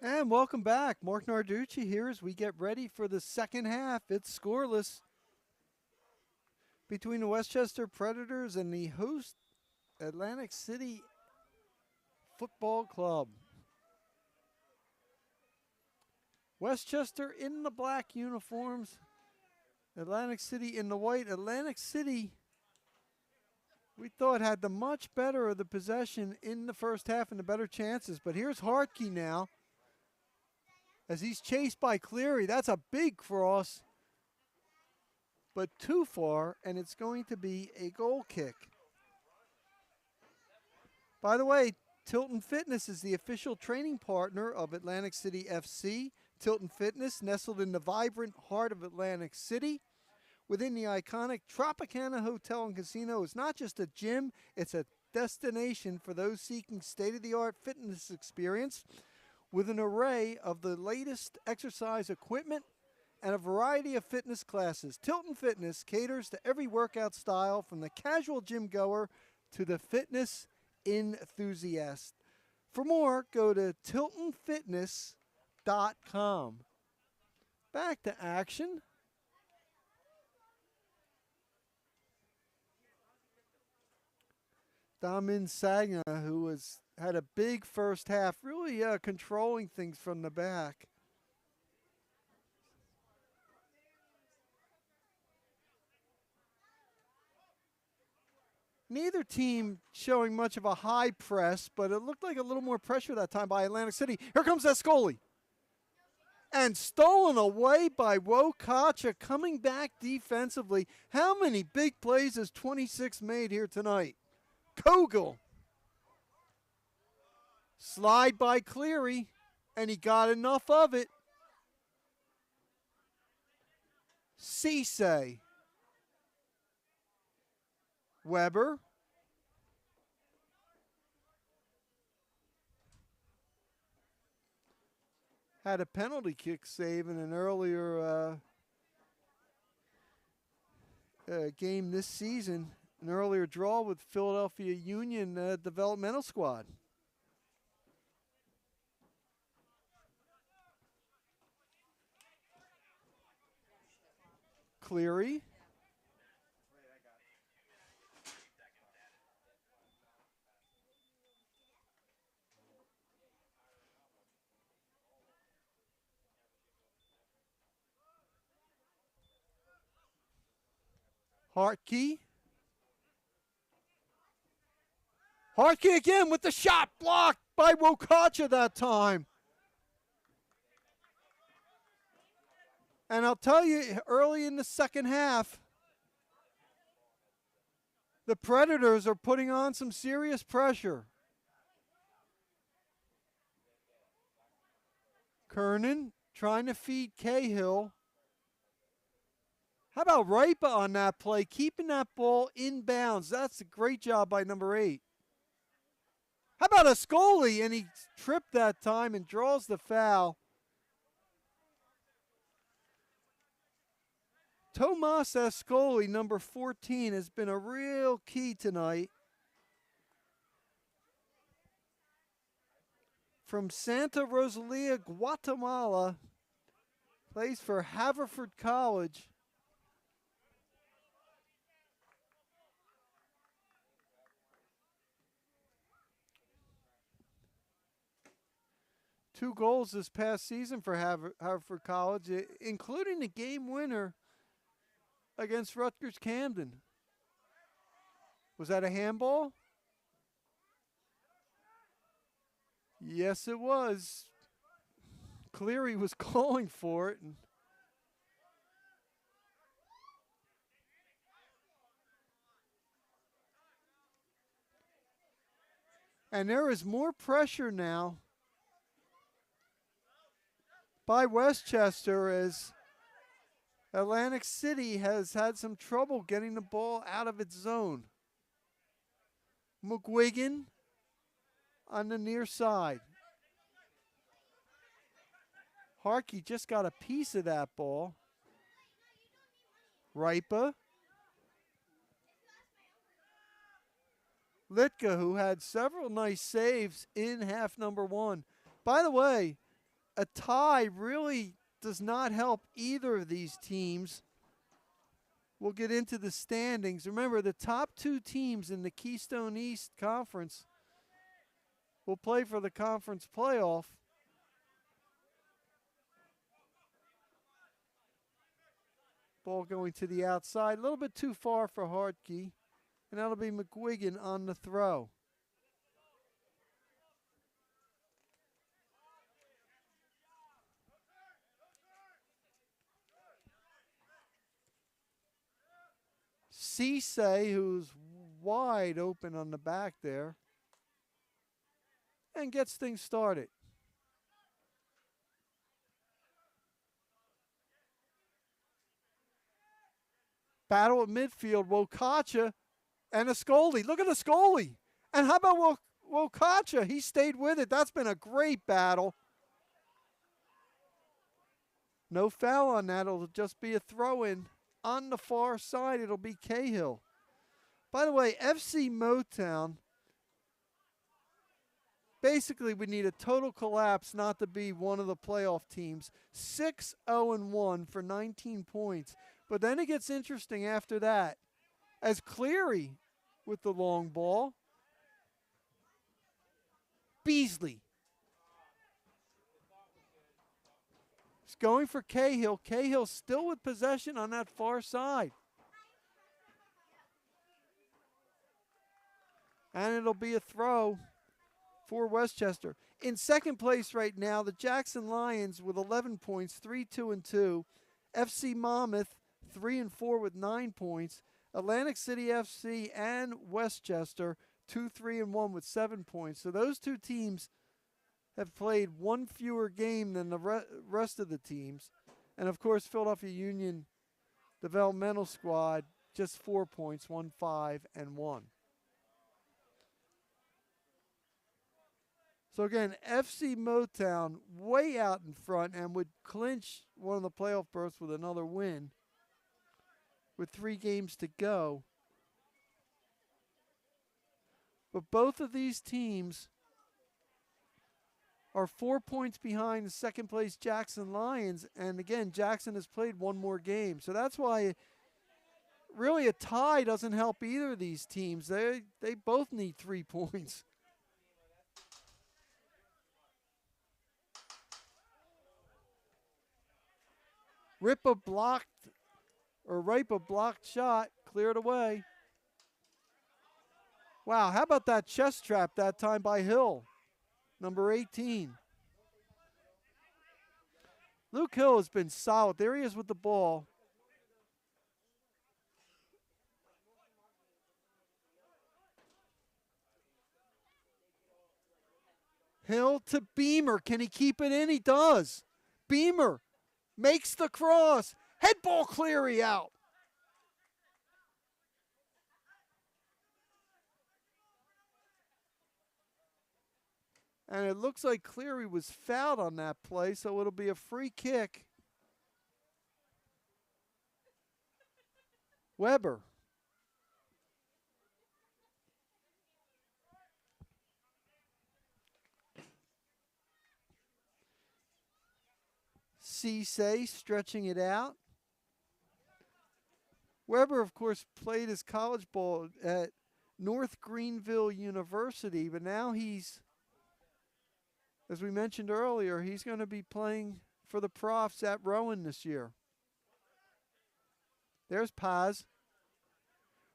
And welcome back. Mark Narducci here as we get ready for the second half. It's scoreless between the Westchester Predators and the host Atlantic City Football Club. Westchester in the black uniforms, Atlantic City in the white. Atlantic City, we thought, had the much better of the possession in the first half and the better chances. But here's Hartke now as he's chased by Cleary. That's a big cross, but too far, and it's going to be a goal kick. By the way, Tilton Fitness is the official training partner of Atlantic City FC. Tilton Fitness, nestled in the vibrant heart of Atlantic City, within the iconic Tropicana Hotel and Casino, is not just a gym, it's a destination for those seeking state-of-the-art fitness experience with an array of the latest exercise equipment and a variety of fitness classes. Tilton Fitness caters to every workout style, from the casual gym goer to the fitness enthusiast. For more, go to tiltonfitness.com. Back to action. Damin Sagna, who had a big first half, really controlling things from the back. Neither team showing much of a high press, but it looked like a little more pressure that time by Atlantic City. Here comes Escoli. And stolen away by Wokacha, coming back defensively. How many big plays has 26 made here tonight? Kogel. Slide by Cleary, and he got enough of it. Cisse. Weber. Had a penalty kick save in an earlier game this season, an earlier draw with Philadelphia Union developmental squad. Cleary. Hartke. Hartke again with the shot, blocked by Wokacha that time. And I'll tell you, early in the second half, the Predators are putting on some serious pressure. Kernan trying to feed Cahill. How about Ripa on that play, keeping that ball in bounds? That's a great job by number 8. How about Ascoli? And he tripped that time and draws the foul. Tomas Ascoli, number 14, has been a real key tonight. From Santa Rosalia, Guatemala, plays for Haverford College. Two goals this past season for Haverford College, including the game winner against Rutgers Camden. Was that a handball? Yes, it was. Cleary was calling for it. And there is more pressure now by Westchester as Atlantic City has had some trouble getting the ball out of its zone. McGuigan on the near side. Hartke just got a piece of that ball. Ripa. Litka, who had several nice saves in half number 1. By the way, a tie really does not help either of these teams. We'll get into the standings. Remember, the top two teams in the Keystone East Conference will play for the conference playoff. Ball going to the outside, a little bit too far for Hartke, and that'll be McGuigan on the throw. Cisse, who's wide open on the back there, and gets things started. Battle at midfield, Wokacha and Ascoli. Look at Ascoli. And how about Wokacha? He stayed with it. That's been a great battle. No foul on that. It'll just be a throw-in. On the far side, it'll be Cahill. By the way, FC Motown, basically we need a total collapse not to be one of the playoff teams. 6-0-1 for 19 points. But then it gets interesting after that. As Cleary with the long ball. Beasley. He's going for Cahill. Cahill still with possession on that far side. And it'll be a throw for Westchester. In second place right now, the Jackson Lions with 11 points, 3-2-2. FC Monmouth, 3-4 with 9 points. Atlantic City FC and Westchester, 2-3-1 with 7 points. So those two teams have played one fewer game than the rest of the teams. And, of course, Philadelphia Union developmental squad, just 4 points, 1-5-1. So, again, FC Motown way out in front and would clinch one of the playoff berths with another win with 3 games to go. But both of these teams are 4 points behind the second place Jackson Lions. And, again, Jackson has played one more game. So that's why really a tie doesn't help either of these teams. They both need 3 points. Ripa blocked shot, cleared away. Wow, how about that chest trap that time by Hill, number 18. Luke Hill has been solid. There he is with the ball. Hill to Beamer. Can he keep it in? He does. Beamer makes the cross. Head ball Cleary out. And it looks like Cleary was fouled on that play, so it'll be a free kick. Weber. Cisse stretching it out. Weber, of course, played his college ball at North Greenville University, but now he's, as we mentioned earlier, he's going to be playing for the Profs at Rowan this year. There's Paz.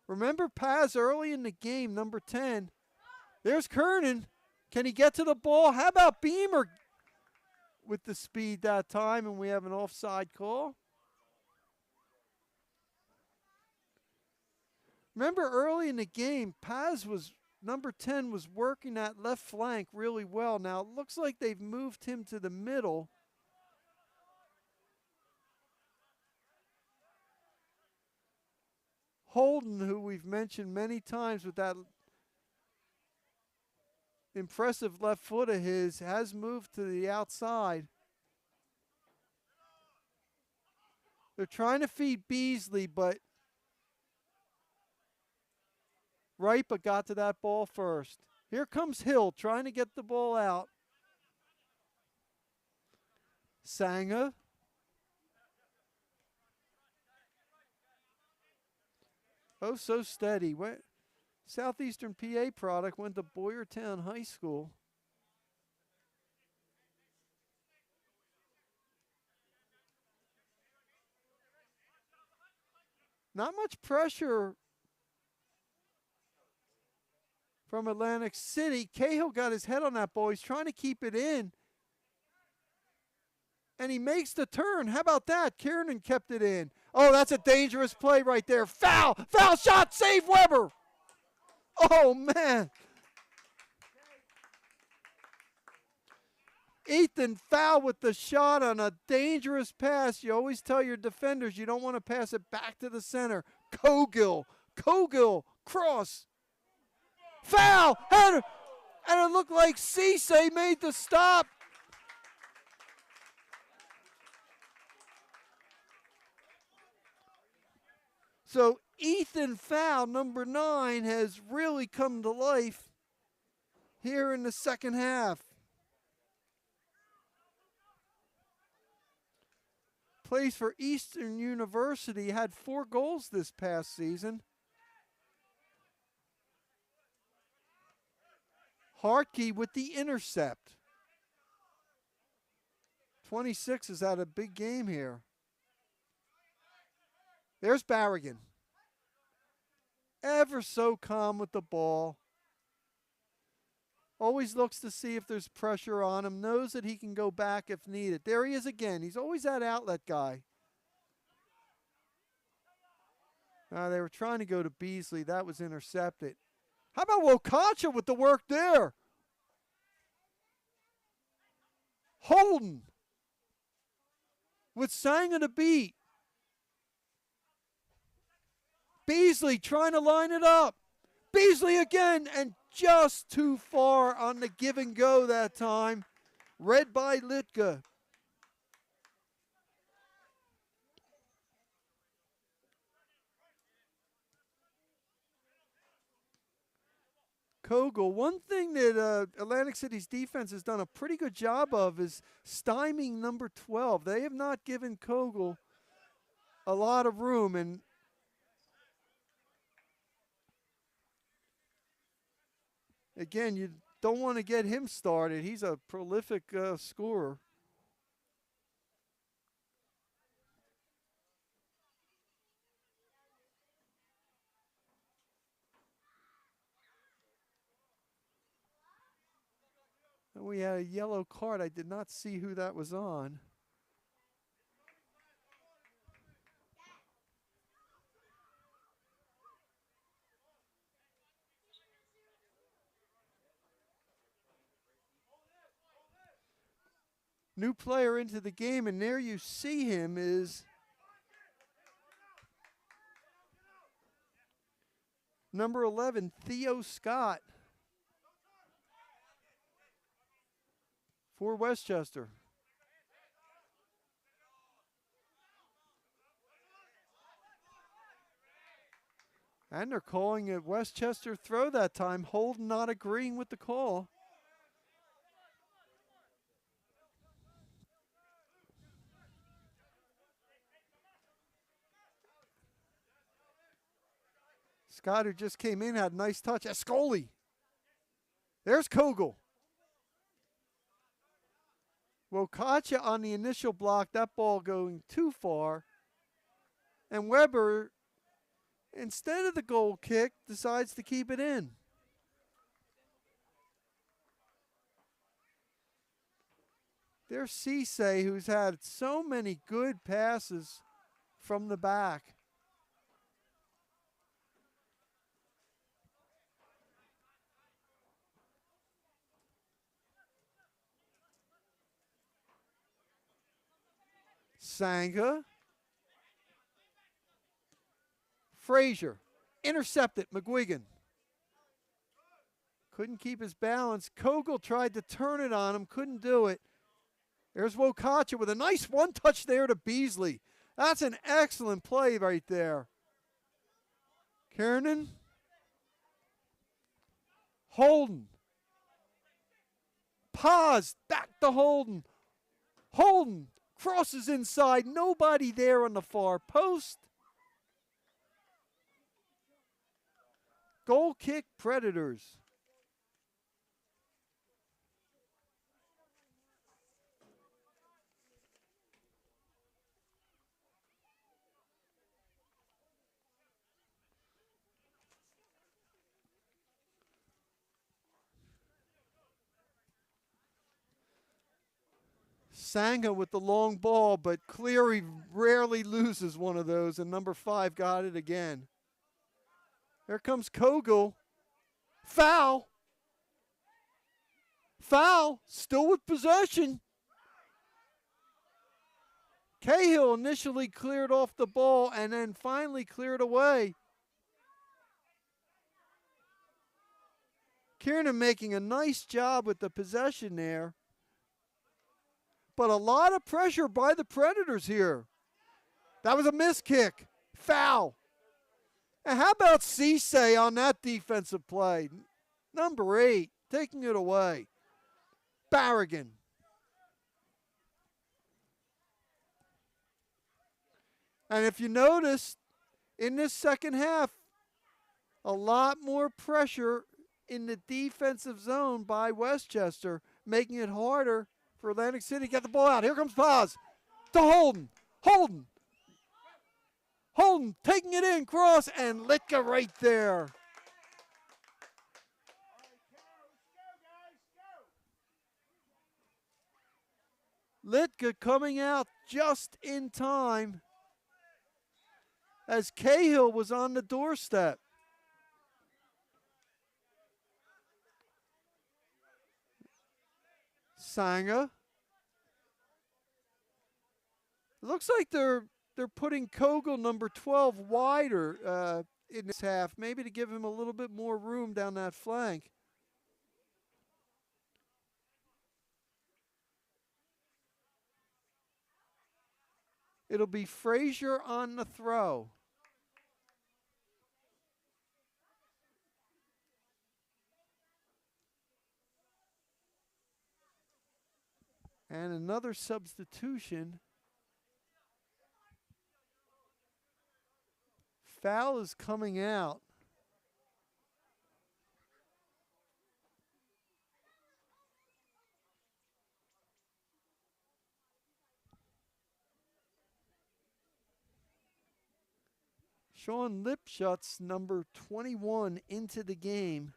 Remember Paz early in the game, number 10. There's Kernan. Can he get to the ball? How about Beamer with the speed that time, and we have an offside call? Remember early in the game, Paz was, number 10, was working that left flank really well. Now it looks like they've moved him to the middle. Holden, who we've mentioned many times with that impressive left foot of his, has moved to the outside. They're trying to feed Beasley, but Ripa got to that ball first. Here comes Hill trying to get the ball out. Sanga. Oh, so steady. Southeastern PA product went to Boyertown High School. Not much pressure from Atlantic City. Cahill got his head on that ball. He's trying to keep it in. And he makes the turn. How about that? Kiernan kept it in. Oh, that's a dangerous play right there. Foul! Foul shot! Save Weber! Oh, man. Ethan foul with the shot on a dangerous pass. You always tell your defenders you don't want to pass it back to the center. Cogill, cross. Foul! And it looked like Cisse made the stop. So Ethan Foul, number 9, has really come to life here in the second half. Plays for Eastern University, had 4 goals this past season. Hartke with the intercept. 26 has had a big game here. There's Barrigan. Ever so calm with the ball. Always looks to see if there's pressure on him. Knows that he can go back if needed. There he is again. He's always that outlet guy. They were trying to go to Beasley. That was intercepted. How about Wokacha with the work there? Holden with Sanga to beat. Beasley trying to line it up. Beasley again, and just too far on the give and go that time. Read by Litka. Kogel. One thing that Atlantic City's defense has done a pretty good job of is stymieing number 12. They have not given Kogel a lot of room, and again, you don't want to get him started. He's a prolific scorer. And we had a yellow card. I did not see who that was on. New player into the game, and there you see him is number 11, Theo Scott for Westchester. And they're calling a Westchester throw that time. Holden not agreeing with the call. Scott, who just came in, had a nice touch. Ascoli. There's Kogel. Wokacha on the initial block. That ball going too far. And Weber, instead of the goal kick, decides to keep it in. There's Cisse, who's had so many good passes from the back. Sanga. Frazier. Intercepted. McGuigan. Couldn't keep his balance. Kogel tried to turn it on him. Couldn't do it. There's Wokacha with a nice one-touch there to Beasley. That's an excellent play right there. Kiernan. Holden. Pause. Back to Holden. Holden. Crosses inside. Nobody there on the far post. Goal kick, Predators. Sanga with the long ball, but Cleary rarely loses one of those, and number 5 got it again. Here comes Kogel. Foul. Foul. Still with possession. Cahill initially cleared off the ball and then finally cleared away. Kiernan making a nice job with the possession there. But a lot of pressure by the Predators here. That was a missed kick. Foul. And how about Cisse on that defensive play? Number 8, taking it away. Barragan. And if you notice, in this second half, a lot more pressure in the defensive zone by Westchester, making it harder for Atlantic City to get the ball out. Here comes Paz to Holden. Holden taking it in, cross, and Litka right there. Litka coming out just in time as Cahill was on the doorstep. Sanga. It looks like they're putting Kogel, number 12, wider in this half, maybe to give him a little bit more room down that flank. It'll be Frazier on the throw. And another substitution. Foul is coming out. Sean Lipschutz, number 21, into the game.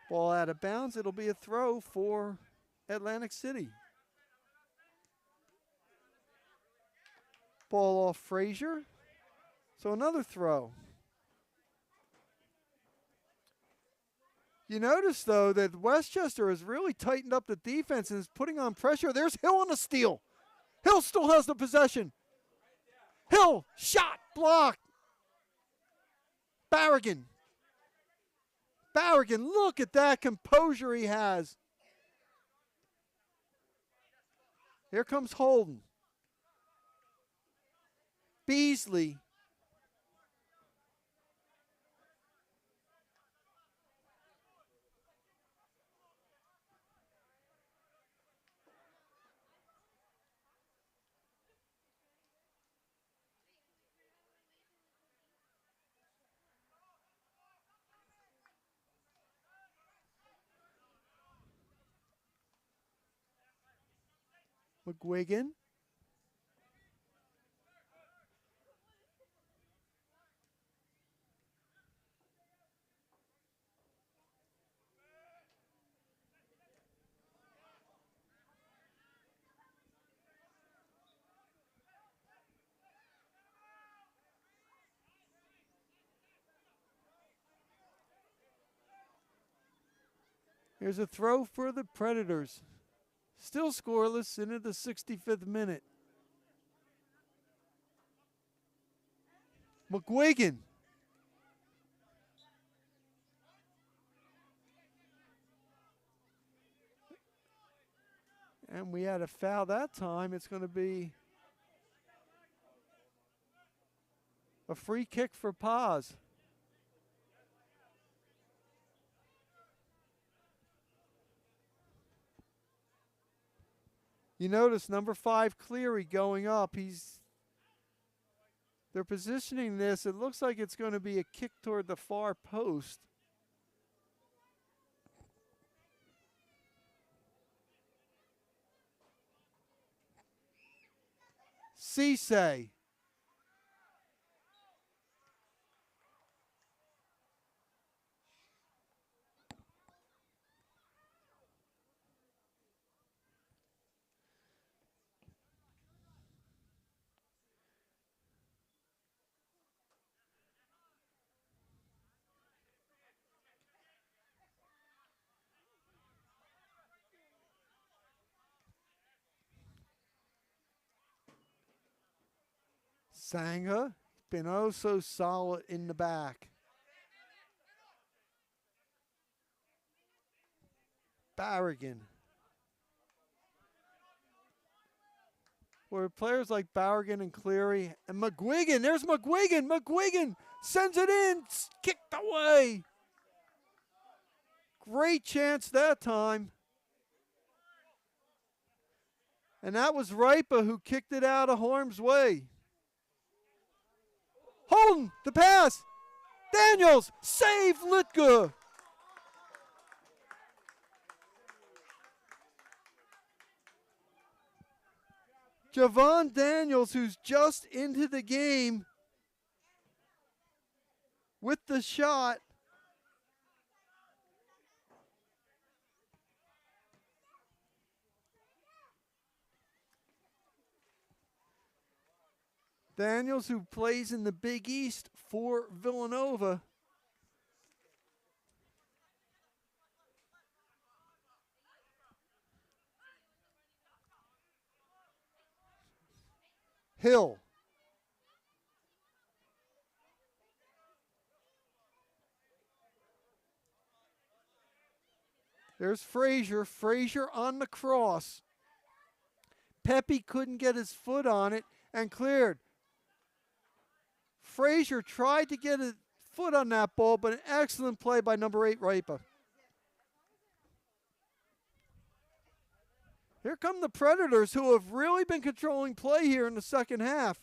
Ball out of bounds. It'll be a throw for Atlantic City. Ball off Frazier. So another throw. You notice, though, that Westchester has really tightened up the defense and is putting on pressure. There's Hill on the steal. Hill still has the possession. Hill, shot, blocked. Barragan, look at that composure he has. Here comes Holden. Beasley. McGuigan. Here's a throw for the Predators. Still scoreless into the 65th minute. McGuigan. And we had a foul that time. It's going to be a free kick for Paz. You notice number 5 Cleary going up. They're positioning this. It looks like it's going to be a kick toward the far post. Cisse. Sanga, been oh so solid in the back. Barrigan. Where players like Barrigan and Cleary and McGuigan, there's McGuigan. McGuigan sends it in, kicked away. Great chance that time. And that was Ripa who kicked it out of harm's way. Holden, the pass. Daniels, save Litka. Javon Daniels, who's just into the game with the shot. Daniels, who plays in the Big East for Villanova. Hill. There's Frazier. Frazier on the cross. Pepe couldn't get his foot on it and cleared. Frazier tried to get his foot on that ball, but an excellent play by number 8, Ripa. Here come the Predators, who have really been controlling play here in the second half.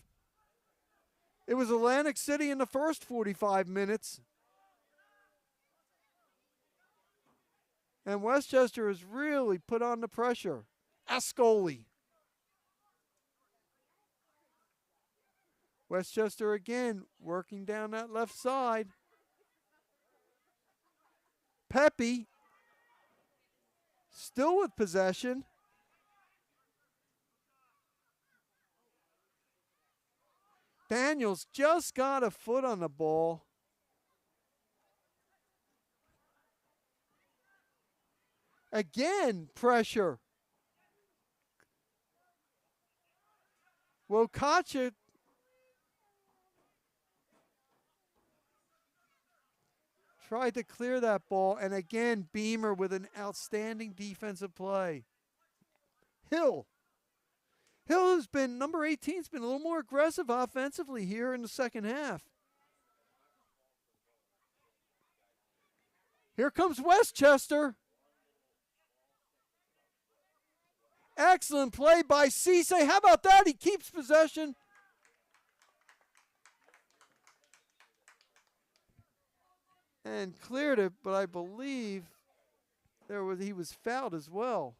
It was Atlantic City in the first 45 minutes. And Westchester has really put on the pressure. Ascoli. Westchester again working down that left side. Pepe still with possession. Daniels just got a foot on the ball. Again, pressure. Wokacha tried to clear that ball, and again, Beamer with an outstanding defensive play. Hill. Hill has been, number 18, has been a little more aggressive offensively here in the second half. Here comes Westchester. Excellent play by Cisse. How about that? He keeps possession. And cleared it, but I believe he was fouled as well.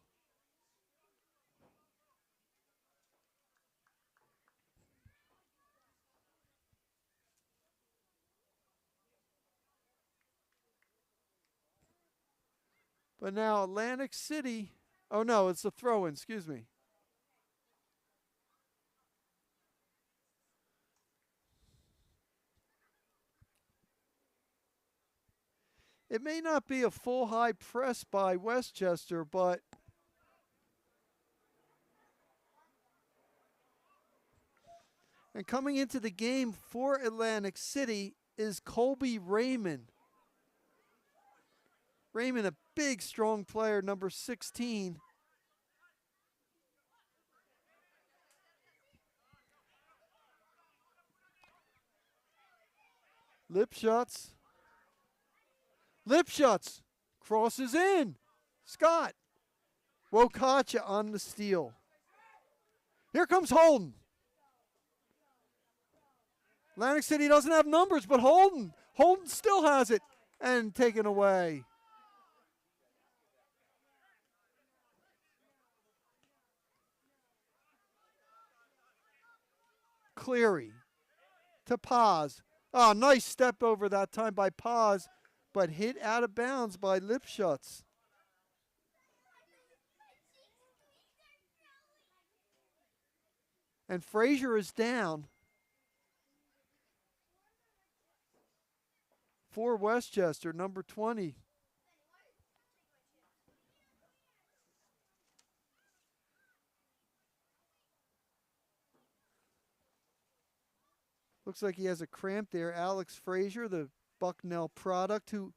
But now Atlantic City, oh no, it's a throw-in, excuse me. It may not be a full high press by Westchester, but and coming into the game for Atlantic City is Colby Raymond. Raymond, a big, strong player, number 16. Lipschutz. Lipschutz crosses in. Scott. Wokacha on the steal. Here comes Holden. Atlantic City doesn't have numbers, but Holden still has it and taken away. Cleary to Paz. Oh, nice step over that time by Paz, but hit out of bounds by Lipschutz. And Frazier is down for Westchester, number 20. Looks like he has a cramp there. Alex Frazier, the Bucknell product, who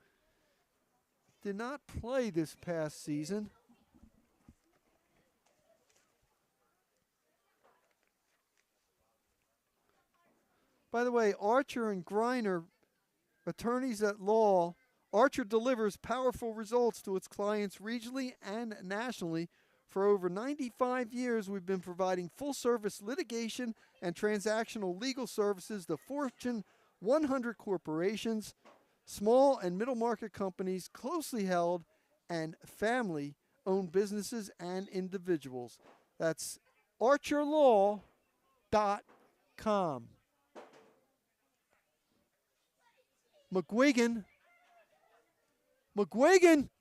did not play this past season. By the way, Archer and Griner, attorneys at law, Archer delivers powerful results to its clients regionally and nationally. For over 95 years, we've been providing full-service litigation and transactional legal services to Fortune 100 corporations, small and middle market companies, closely held and family-owned businesses and individuals. That's archerlaw.com. McGuigan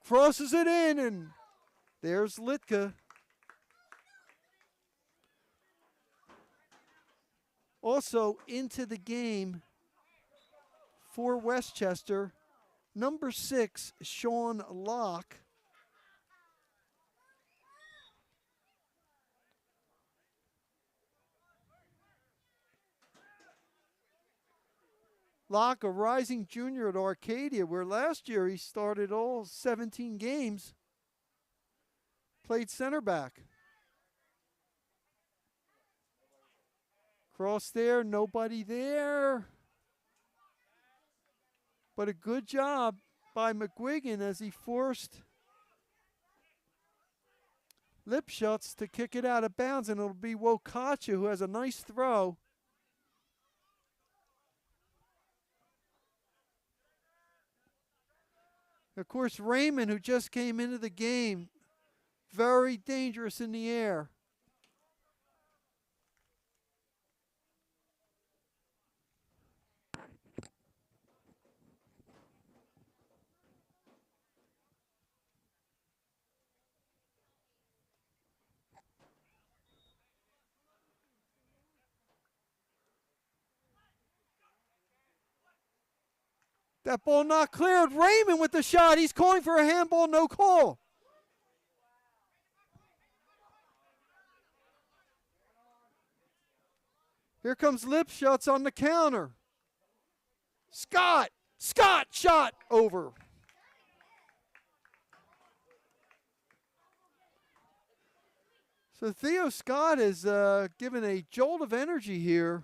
crosses it in, and there's Litka. Also into the game for Westchester, number 6, Sean Locke. Locke, a rising junior at Arcadia, where last year he started all 17 games. Played center back. Cross there, nobody there. But a good job by McGuigan as he forced Lipschutz to kick it out of bounds, and it'll be Wokacha who has a nice throw. Of course, Raymond, who just came into the game, very dangerous in the air. That ball not cleared. Raymond with the shot. He's calling for a handball, no call. Here comes Lipschutz on the counter. Scott shot over. So Theo Scott is given a jolt of energy here.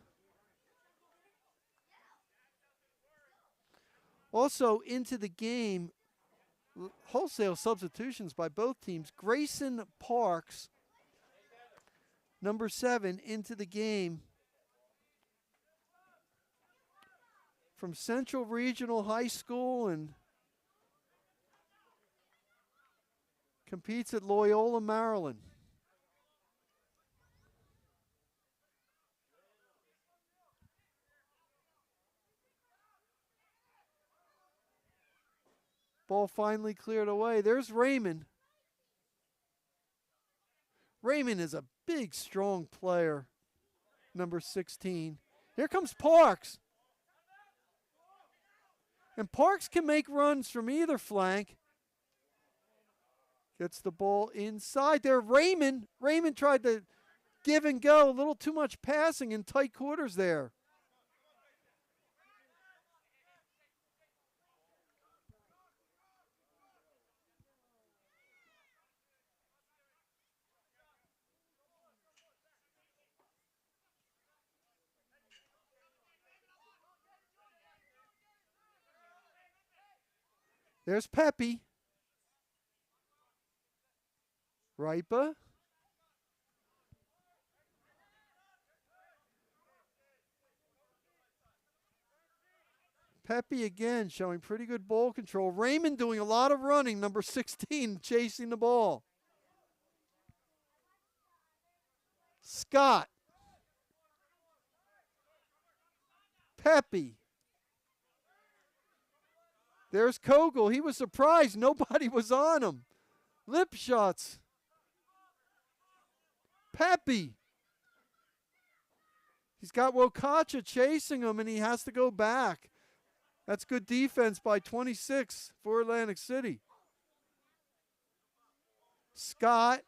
Also into the game, wholesale substitutions by both teams. Grayson Parks, number 7, into the game. From Central Regional High School and competes at Loyola, Maryland. Ball finally cleared away. There's Raymond. Raymond is a big, strong player, number 16. Here comes Parks. And Parks can make runs from either flank. Gets the ball inside there. Raymond tried to give and go. A little too much passing in tight quarters there. There's Pepe. Ripa. Pepe again showing pretty good ball control. Raymond doing a lot of running, number 16, chasing the ball. Scott. Pepe. There's Kogel. He was surprised nobody was on him. Lip shots. Pepe. He's got Wokacha chasing him, and he has to go back. That's good defense by 26 for Atlantic City. Scott.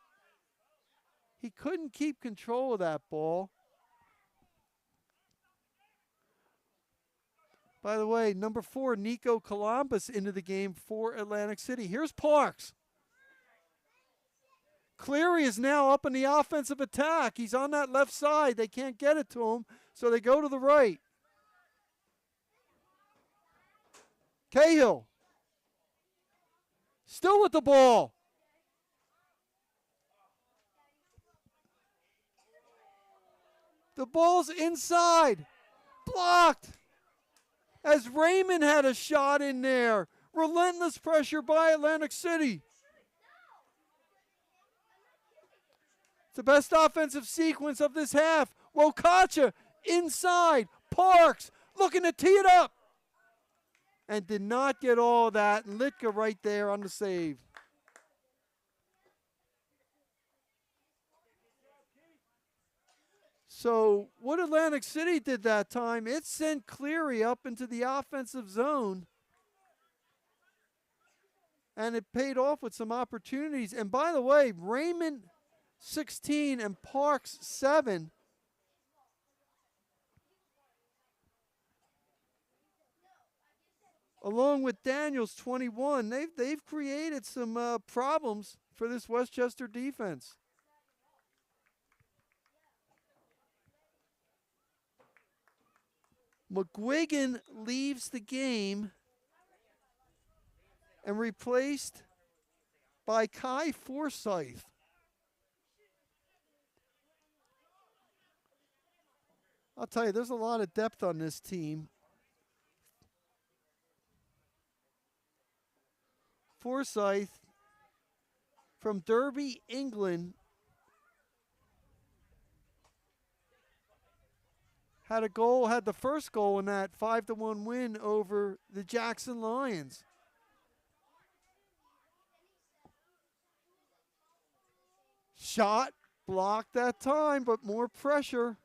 He couldn't keep control of that ball. By the way, number 4, Nico Columbus into the game for Atlantic City. Here's Parks. Cleary is now up in the offensive attack. He's on that left side. They can't get it to him, so they go to the right. Cahill. Still with the ball. The ball's inside. Blocked. As Raymond had a shot in there. Relentless pressure by Atlantic City. It's the best offensive sequence of this half. Wokacha inside. Parks looking to tee it up. And did not get all that. And Litka right there on the save. So what Atlantic City did that time, it sent Cleary up into the offensive zone. And it paid off with some opportunities. And by the way, Raymond 16 and Parks 7. Along with Daniels 21, they've created some problems for this Westchester defense. McGuigan leaves the game and replaced by Kai Forsyth. I'll tell you, there's a lot of depth on this team. Forsyth from Derby, England, had the first goal in that 5-1 win over the Jackson Lions. Shot blocked that time, but more pressure.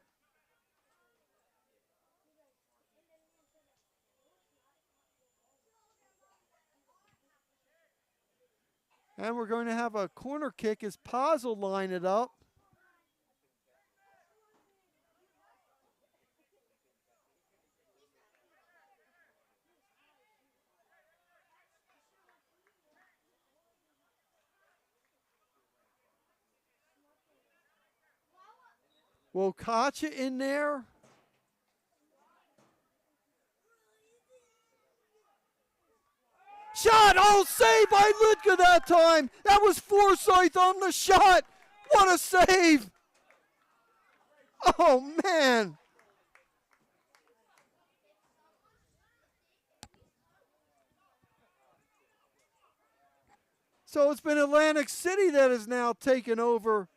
And we're going to have a corner kick as Paz will line it up. Wokacha in there. Shot! Oh, save by Litka that time. That was Forsyth on the shot. What a save. Oh, man. So it's been Atlantic City that has now taken over.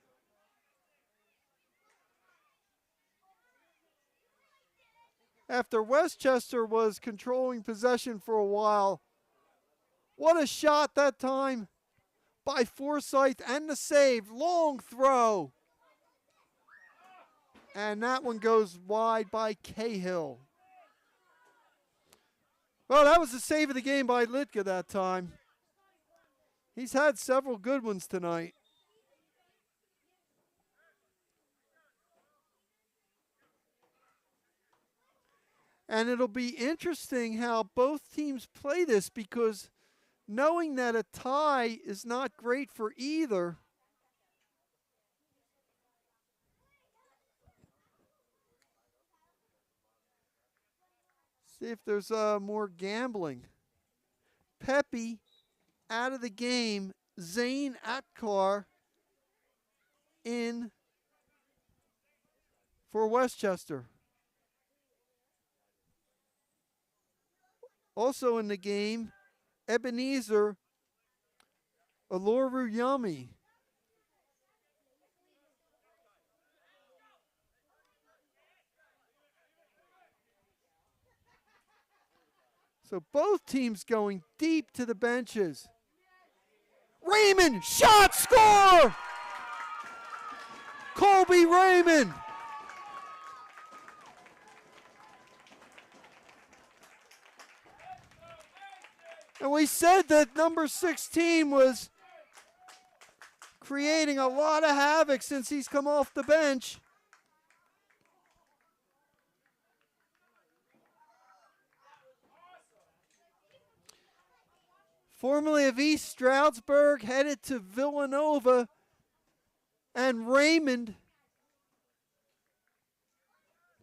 After Westchester was controlling possession for a while. What a shot that time by Forsyth and the save. Long throw. And that one goes wide by Cahill. Well, that was the save of the game by Litka that time. He's had several good ones tonight. And it'll be interesting how both teams play this because knowing that a tie is not great for either. See if there's more gambling. Pepe out of the game. Zane Atkar in for Westchester. Also in the game, Ebenezer Oloruyami. So both teams going deep to the benches. Raymond, shot, score! Colby Raymond. And we said that number 16 was creating a lot of havoc since he's come off the bench. Formerly of East Stroudsburg, headed to Villanova. And Raymond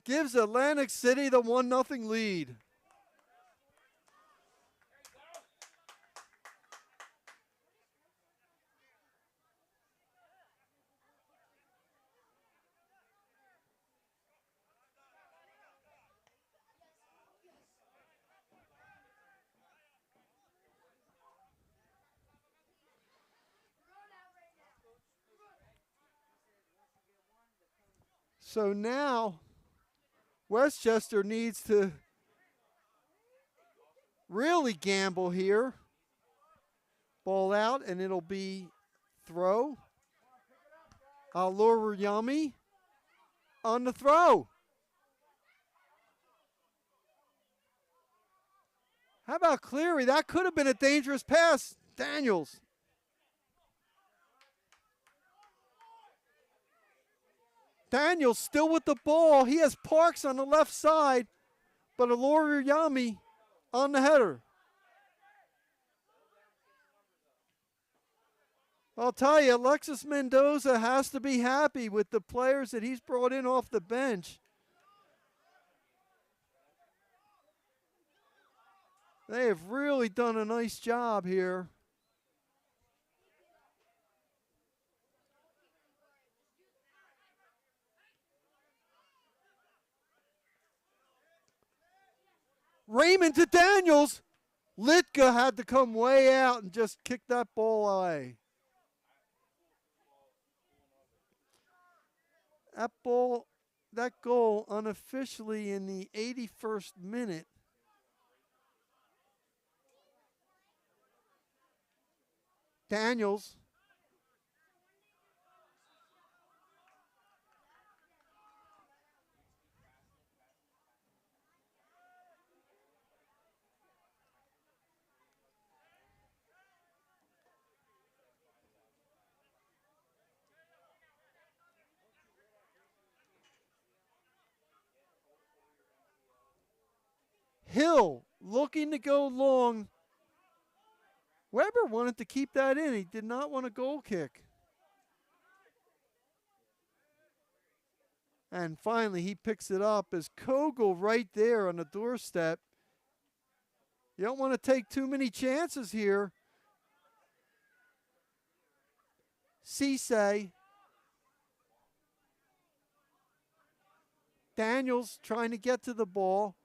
gives Atlantic City the 1-0 lead. So now Westchester needs to really gamble here. Ball out, and it'll be throw. Oloruyami on the throw. How about Cleary? That could have been a dangerous pass. Daniels. Daniels still with the ball. He has Parks on the left side, but Oloruyami on the header. I'll tell you, Alexis Mendoza has to be happy with the players that he's brought in off the bench. They have really done a nice job here. Raymond to Daniels. Litka had to come way out and just kick that ball away. That goal unofficially in the 81st minute. Daniels. Hill looking to go long. Weber wanted to keep that in. He did not want a goal kick. And finally he picks it up as Kogel right there on the doorstep. You don't want to take too many chances here. Cisse. Daniels trying to get to the ball.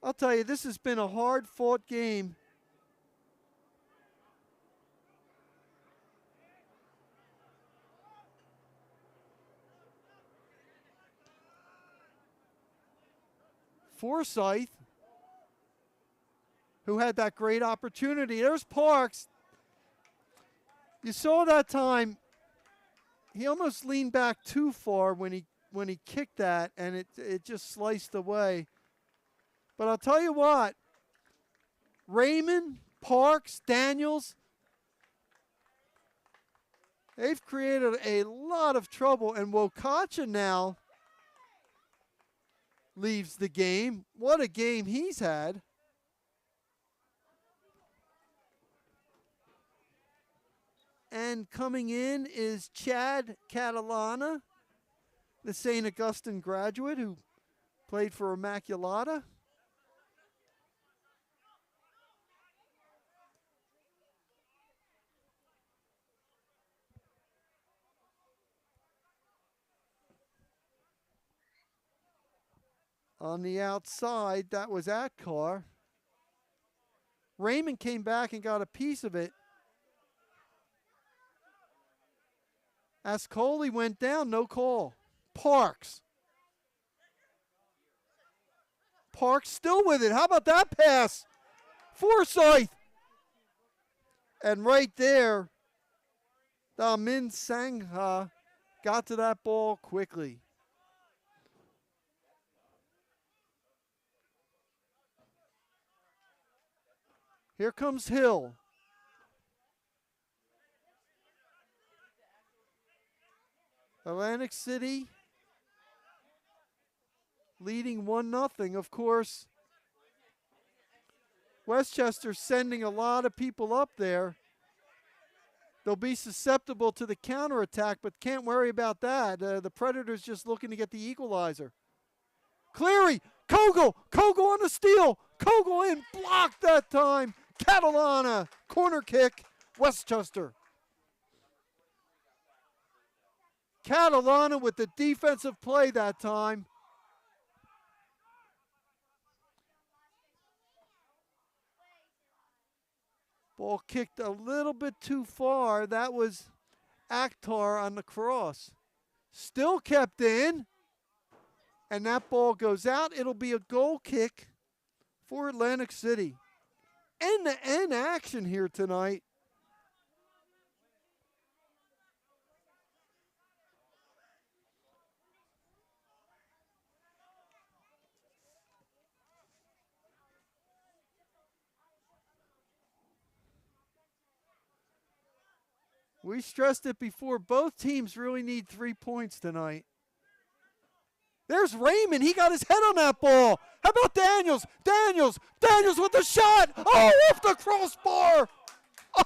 I'll tell you, this has been a hard-fought game. Forsyth, who had that great opportunity. There's Parks. You saw that time. He almost leaned back too far when he kicked that, and it just sliced away. But I'll tell you what, Raymond, Parks, Daniels, they've created a lot of trouble, and Wokacha now leaves the game. What a game he's had. And coming in is Chad Catalana, the St. Augustine graduate who played for Immaculata. On the outside, that was Atkar. Raymond came back and got a piece of it. Ascoli went down, no call. Parks. Parks still with it. How about that pass? Forsyth. And right there, Min Sangha got to that ball quickly. Here comes Hill. Atlantic City leading 1-0. Of course, Westchester sending a lot of people up there. They'll be susceptible to the counterattack, but can't worry about that. The Predators just looking to get the equalizer. Cleary, Kogel on the steal. Kogel in, blocked that time. Catalana, corner kick, Westchester. Catalana with the defensive play that time. Ball kicked a little bit too far. That was Akhtar on the cross. Still kept in. And that ball goes out. It'll be a goal kick for Atlantic City. End-to-end action here tonight. We stressed it before. Both teams really need 3 points tonight. There's Raymond. He got his head on that ball. How about Daniels? Daniels with the shot. Oh, off the crossbar.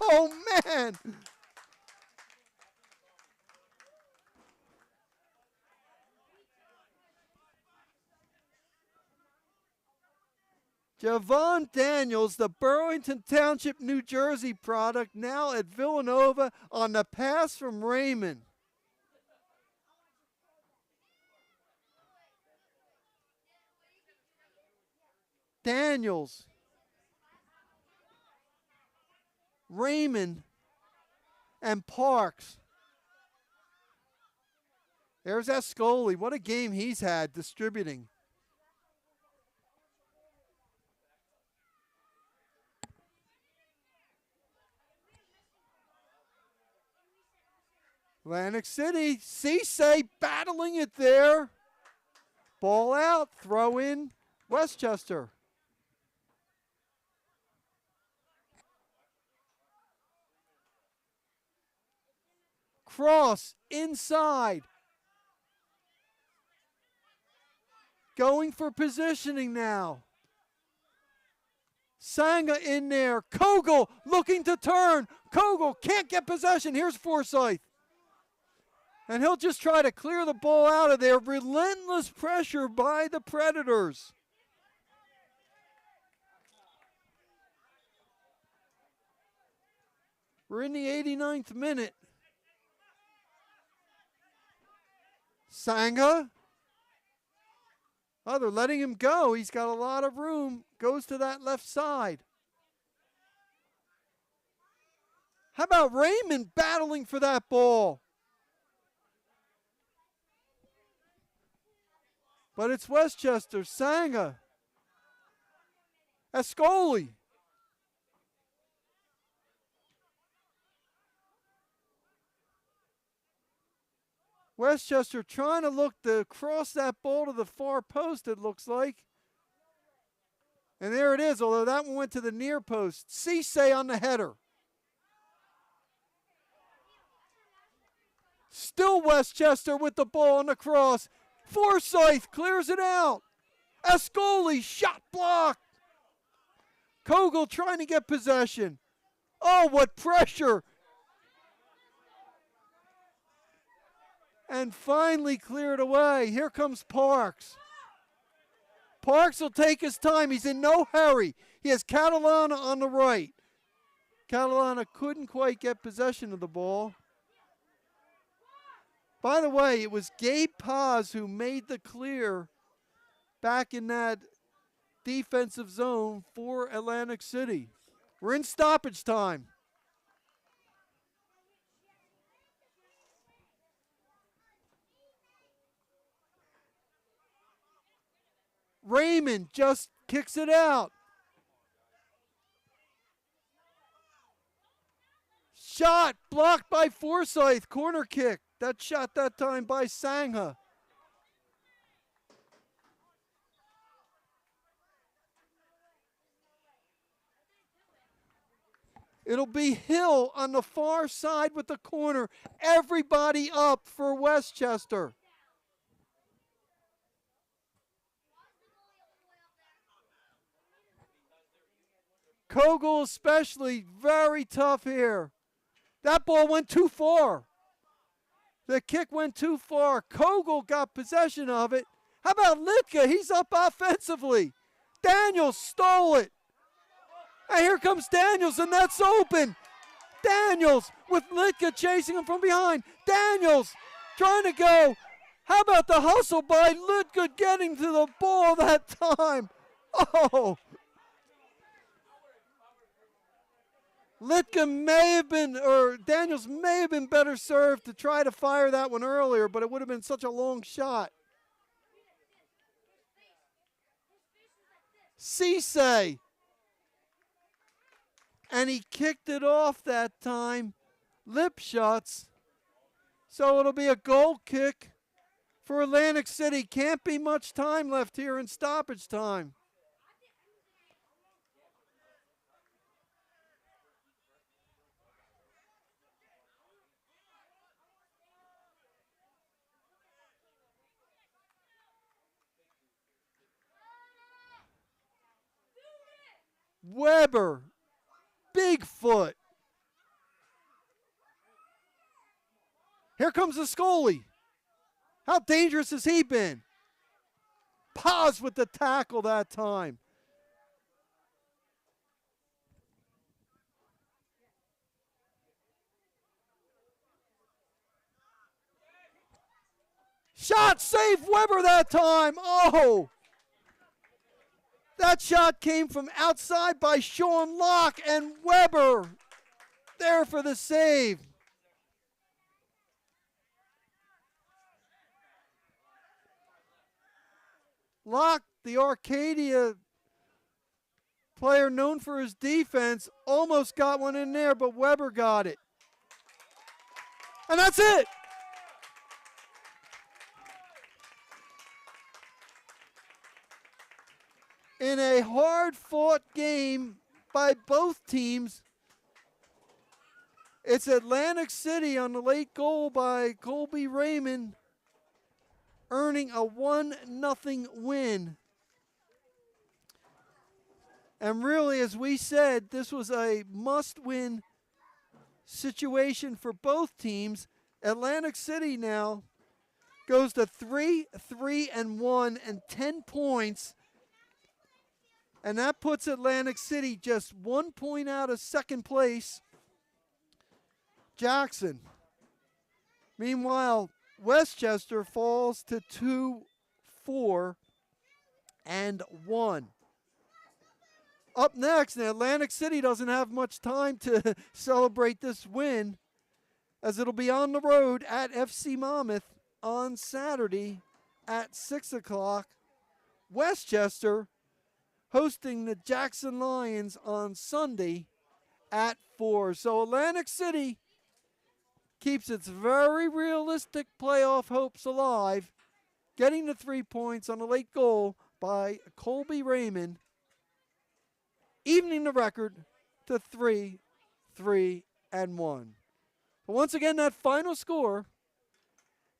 Oh, man. Javon Daniels, the Burlington Township, New Jersey product, now at Villanova on the pass from Raymond. Daniels, Raymond, and Parks. There's Ascoli. What a game he's had distributing. Atlantic City, Cisse battling it there. Ball out, throw in, Westchester. Cross inside. Going for positioning now. Sanga in there. Kogel looking to turn. Kogel can't get possession. Here's Forsyth. And he'll just try to clear the ball out of there. Relentless pressure by the Predators. We're in the 89th minute. Sanga. Oh, they're letting him go. He's got a lot of room. Goes to that left side. How about Raymond battling for that ball? But it's Westchester. Sanga. Ascoli. Westchester trying to look to cross that ball to the far post, it looks like. And there it is, although that one went to the near post. Cisse on the header. Still Westchester with the ball on the cross. Forsyth clears it out. Ascoli, shot blocked. Kogel trying to get possession. Oh, what pressure. And finally cleared away. Here comes Parks. Parks will take his time. He's in no hurry. He has Catalana on the right. Catalana couldn't quite get possession of the ball. By the way, it was Gabe Paz who made the clear back in that defensive zone for Atlantic City. We're in stoppage time. Raymond just kicks it out. Shot blocked by Forsyth. Corner kick. That shot that time by Sangha. It'll be Hill on the far side with the corner. Everybody up for Westchester. Kogel especially, very tough here. That ball went too far. The kick went too far. Kogel got possession of it. How about Litka? He's up offensively. Daniels stole it. And here comes Daniels, and that's open. Daniels with Litka chasing him from behind. Daniels trying to go. How about the hustle by Litka getting to the ball that time? Oh. Litka may have been, or Daniels may have been better served to try to fire that one earlier, but it would have been such a long shot. Cisse. And he kicked it off that time. Lip shots. So it'll be a goal kick for Atlantic City. Can't be much time left here in stoppage time. Weber, Bigfoot. Here comes the Scully. How dangerous has he been? Paz with the tackle that time. Shot saved Weber that time. Oh! That shot came from outside by Sean Locke, and Weber there for the save. Locke, the Arcadia player known for his defense, almost got one in there, but Weber got it. And that's it. In a hard-fought game by both teams, it's Atlantic City on the late goal by Colby Raymond, earning a 1-0 win. And really, as we said, this was a must-win situation for both teams. Atlantic City now goes to 3-1 and 10 points. And that puts Atlantic City just 1 point out of second place. Jackson. Meanwhile, Westchester falls to 2-4-1. Up next, and Atlantic City doesn't have much time to celebrate this win, as it'll be on the road at FC Monmouth on Saturday at 6 o'clock. Westchester hosting the Jackson Lions on Sunday at 4. So Atlantic City keeps its very realistic playoff hopes alive, getting the 3 points on a late goal by Colby Raymond, evening the record to 3-1. But once again, that final score,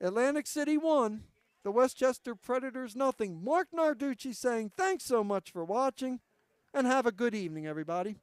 Atlantic City 1, the Westchester Predators 0. Mark Narducci saying thanks so much for watching, and have a good evening, everybody.